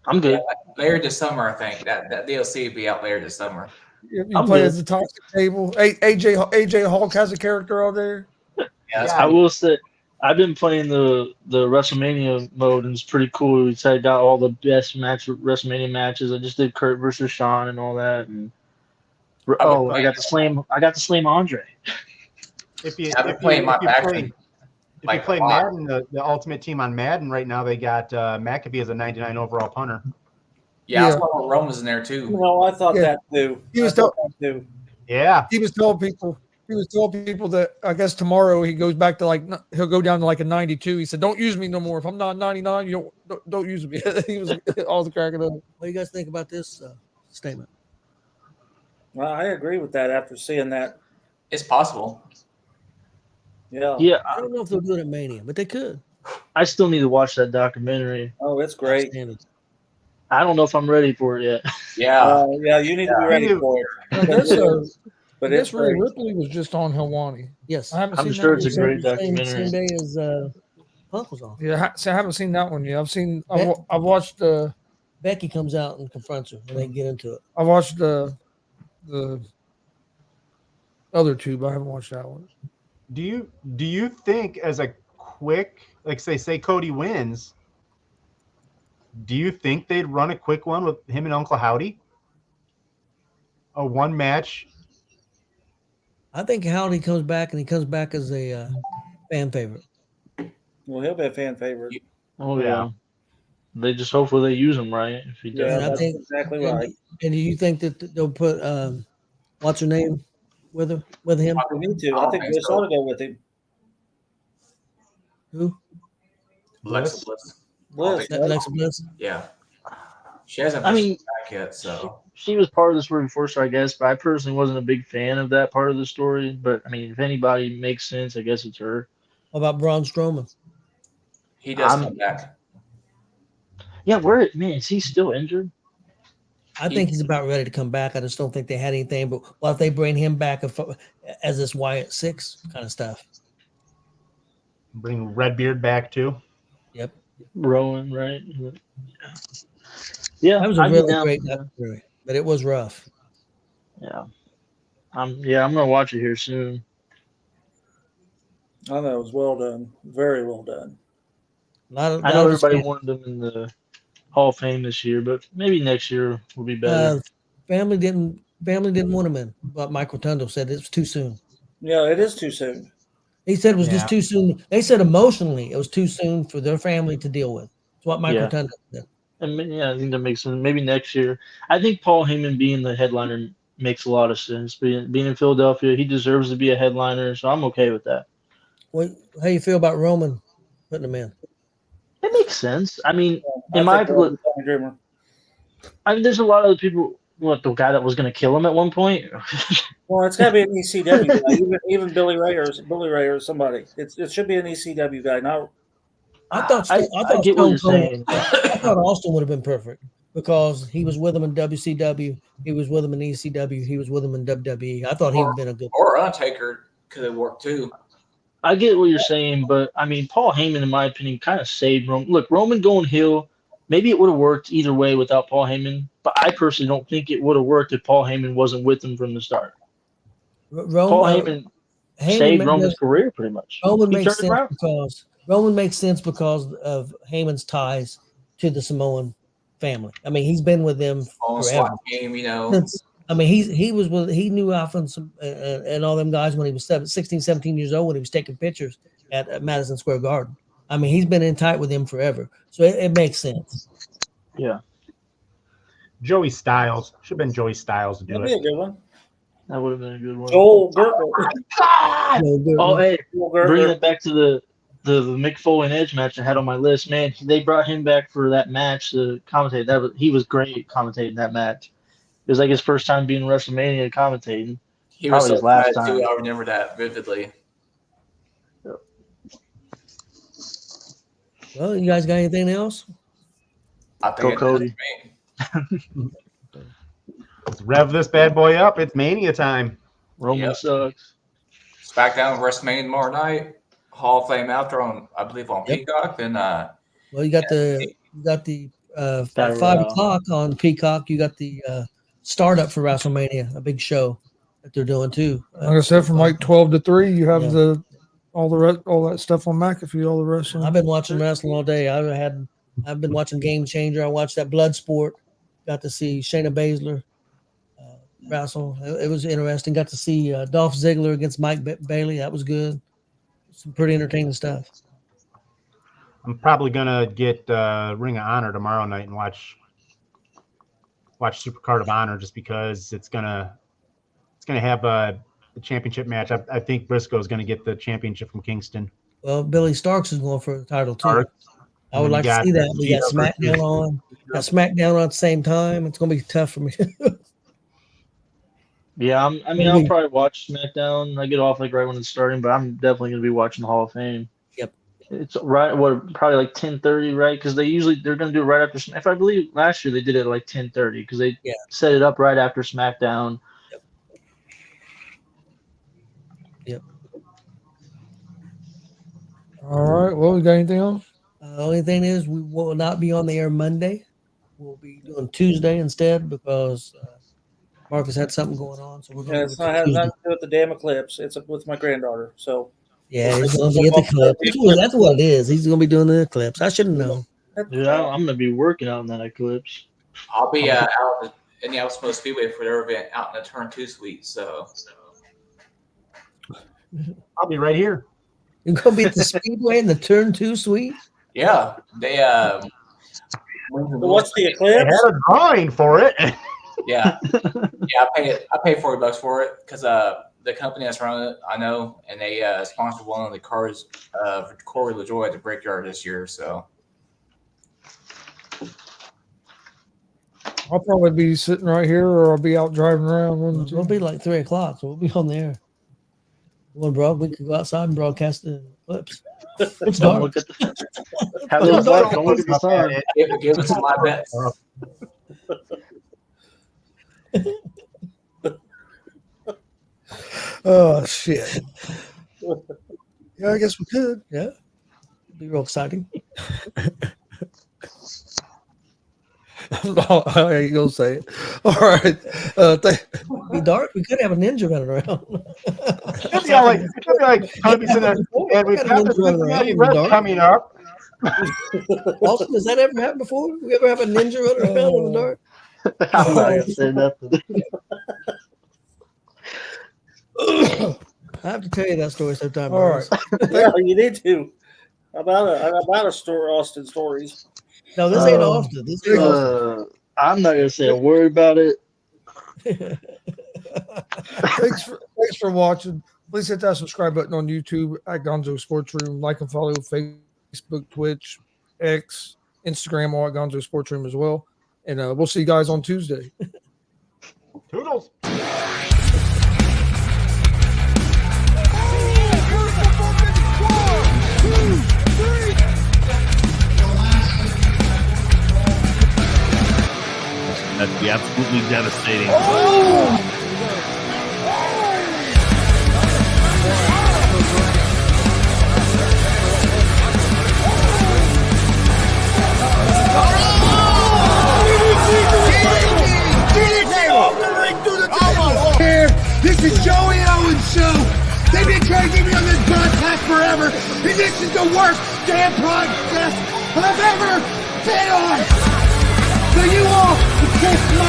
I'm good. Later this summer, I think that DLC will be out later this summer. You play as the toxic table. AJ Hawk has a character on there. Yeah, I will say, I've been playing the WrestleMania mode, and it's pretty cool. We got all the best WrestleMania matches. I just did Kurt versus Shawn and all that, and I got to slam Andre. If you play Madden, the Ultimate Team on Madden right now, they got McAfee as a 99 overall punter. Yeah, I saw Roman's in there too. No, I thought that too. He was too. Yeah. He was telling people that I guess tomorrow he goes back to he'll go down to a 92. He said, "Don't use me no more. If I'm not 99, you don't use me." He was all the cracking up. What do you guys think about this statement? Well, I agree with that after seeing that. It's possible. Yeah. Yeah, I don't know if they'll do it at Mania, but they could. I still need to watch that documentary. Oh, it's great. Outstanding. I don't know if I'm ready for it yet. Yeah. Yeah, you need to be ready for it. But it's Rhea great. Ripley was just on Helwani. Yes, I haven't I'm seen sure that it's one a yet. great documentary. Same day as Punk was on. Yeah, I haven't seen that one yet. I've watched Becky comes out and confronts her, and they get into it. I watched the other two, but I haven't watched that one. Do you think as a quick, like say Cody wins, do you think they'd run a quick one with him and Uncle Howdy? A one match? I think Howdy comes back, and he comes back as a fan favorite. Well, he'll be a fan favorite. Oh yeah. They just hopefully they use him right. If he does. Yeah, And I that's think exactly right. And do you think that they'll put what's her name with him? We need to. I think we ought to go with him. Who? Alexa Bliss. Alexa Bliss. Yeah. She hasn't I mean, back yet, so she was part of the story before, so I guess. But I personally wasn't a big fan of that part of the story. But I mean, if anybody makes sense, I guess it's her. What about Braun Strowman? he does come back. Yeah, is he still injured? I think he's about ready to come back. I just don't think they had anything. But what if they bring him back as this Wyatt 6 kind of stuff? Bring Redbeard back too. Yep. Rowan, right? Yeah, That was a really great documentary, but it was rough. Yeah. I'm gonna watch it here soon. I know it was well done, very well done. I know everybody wanted him in the Hall of Fame this year, but maybe next year will be better. Family didn't want him in, but Mike Rotundo said it was too soon. Yeah, it is too soon. He said it was just too soon. They said emotionally it was too soon for their family to deal with. That's what Mike Rotundo said. And I think that makes sense. Maybe next year. I think Paul Heyman being the headliner makes a lot of sense. Being in Philadelphia, he deserves to be a headliner, so I'm okay with that. How you feel about Roman putting him in? It makes sense. I mean, there's a lot of people. What, the guy that was going to kill him at one point? Well, it's got to be an ECW guy. Even Billy Ray or somebody. It should be an ECW guy. Not. I thought get what you're saying. I thought Austin would have been perfect because he was with him in WCW, he was with him in ECW, he was with him in WWE. I thought he would have been a good. Or Undertaker could have worked too. I get what you're saying, but I mean, Paul Heyman, in my opinion, kind of saved Roman. Look, Roman going heel, maybe it would have worked either way without Paul Heyman, but I personally don't think it would have worked if Paul Heyman wasn't with him from the start. Paul Heyman saved Roman's career pretty much. Roman makes sense because of Heyman's ties to the Samoan family. I mean, he's been with them forever. Game, he knew Alphonse and all them guys when he was 16, 17 years old when he was taking pictures at Madison Square Garden. I mean, he's been in tight with them forever. So it makes sense. Yeah. Joey Styles. Should have been Joey Styles to do That'd be a good one. That would have been a good one. Oh, Gertrude. Oh, hey, bringing it back to the the Mick Foley and Edge match I had on my list. Man, they brought him back for that match to commentate. He was great commentating that match. It was like his first time being WrestleMania commentating. He was Probably so his last bad, too. time. I remember that vividly. Well, you guys got anything else? I Go think Cody. Let's rev this bad boy up. It's Mania time. Roman Yep. sucks. SmackDown WrestleMania tomorrow night. Hall of Fame after on, I believe, on Yep. Peacock. Then Well, you got the Battle at 5 Royale. o'clock on Peacock. You got the startup for WrestleMania, a big show that they're doing too. Like I said, from like 12 to 3, you have Yeah. all that stuff on McAfee, all the wrestling. I've been watching wrestling all day. I've been watching Game Changer. I watched that Bloodsport. Got to see Shayna Baszler wrestle. It was interesting. Got to see Dolph Ziggler against Mike Bailey. That was good. Some pretty entertaining stuff. I'm probably gonna get Ring of Honor tomorrow night and watch Supercard of Honor just because it's gonna have the championship match. I think Briscoe's gonna get the championship from Kingston. Well, Billy Starks is going for the title too. Starks. I would And like then to you see got that. We got Gia versus- SmackDown on. Got SmackDown on at the same time. It's going to be tough for me. Yeah, I'll probably watch SmackDown. I get off like right when it's starting, but I'm definitely gonna be watching the Hall of Fame. Yep. It's right. Probably like 10:30, right? Because they're gonna do it right after. If I believe last year they did it at like 10:30 because they set it up right after SmackDown. Yep. All right. Well, we got anything else? Only thing is, we will not be on the air Monday. We'll be doing Tuesday instead because Marcus had something going on. So we're going Yeah, to it's not has nothing to do with the damn eclipse. It's with my granddaughter. So yeah, he's going to be at the eclipse. That's what it is. He's going to be doing the eclipse. I should have known. Dude, I'm gonna be working out in that eclipse. I'll be out in the Alamo Speedway for their event out in the Turn 2 suite. So I'll be right here. You're going to be at the Speedway in the Turn 2 suite? yeah, they what's the I eclipse? had a drawing for it. yeah, I paid $40 for it because the company that's running it, I know, and they sponsored one of the cars for Corey LaJoy at the Brickyard this year. So I'll probably be sitting right here or I'll be out driving around. It'll be like 3 o'clock, so we'll be on there. Well, bro, we could go outside and broadcast the clips. It's Don't dark. look at have those dark. Don't look at the sun. give us some live bets. Oh, shit. Yeah, I guess we could. Yeah. Be real exciting. How you gonna say it? All right. Be dark. We could have a ninja running around. It'd be like Tony sitting there, and we've got the Cincinnati Reds coming up. Austin, has that ever happened before? We ever have a ninja running around in the dark? I'm not gonna say nothing. I have to tell you that story sometime. All right. Yeah, you need to. About a story, Austin stories. No, this ain't Austin. This ain't Austin. I'm not gonna say a word about it. Thanks for watching. Please hit that subscribe button on YouTube at Gonzo Sports Room. Like and follow Facebook, Twitch, X, Instagram, all at Gonzo Sports Room as well. And we'll see you guys on Tuesday. Toodles. That'd be absolutely devastating. Here, this is Joey Owens' show. They've been trying to get me on this broadcast forever, and this is the worst damn broadcast I've ever been on. So you all can kiss my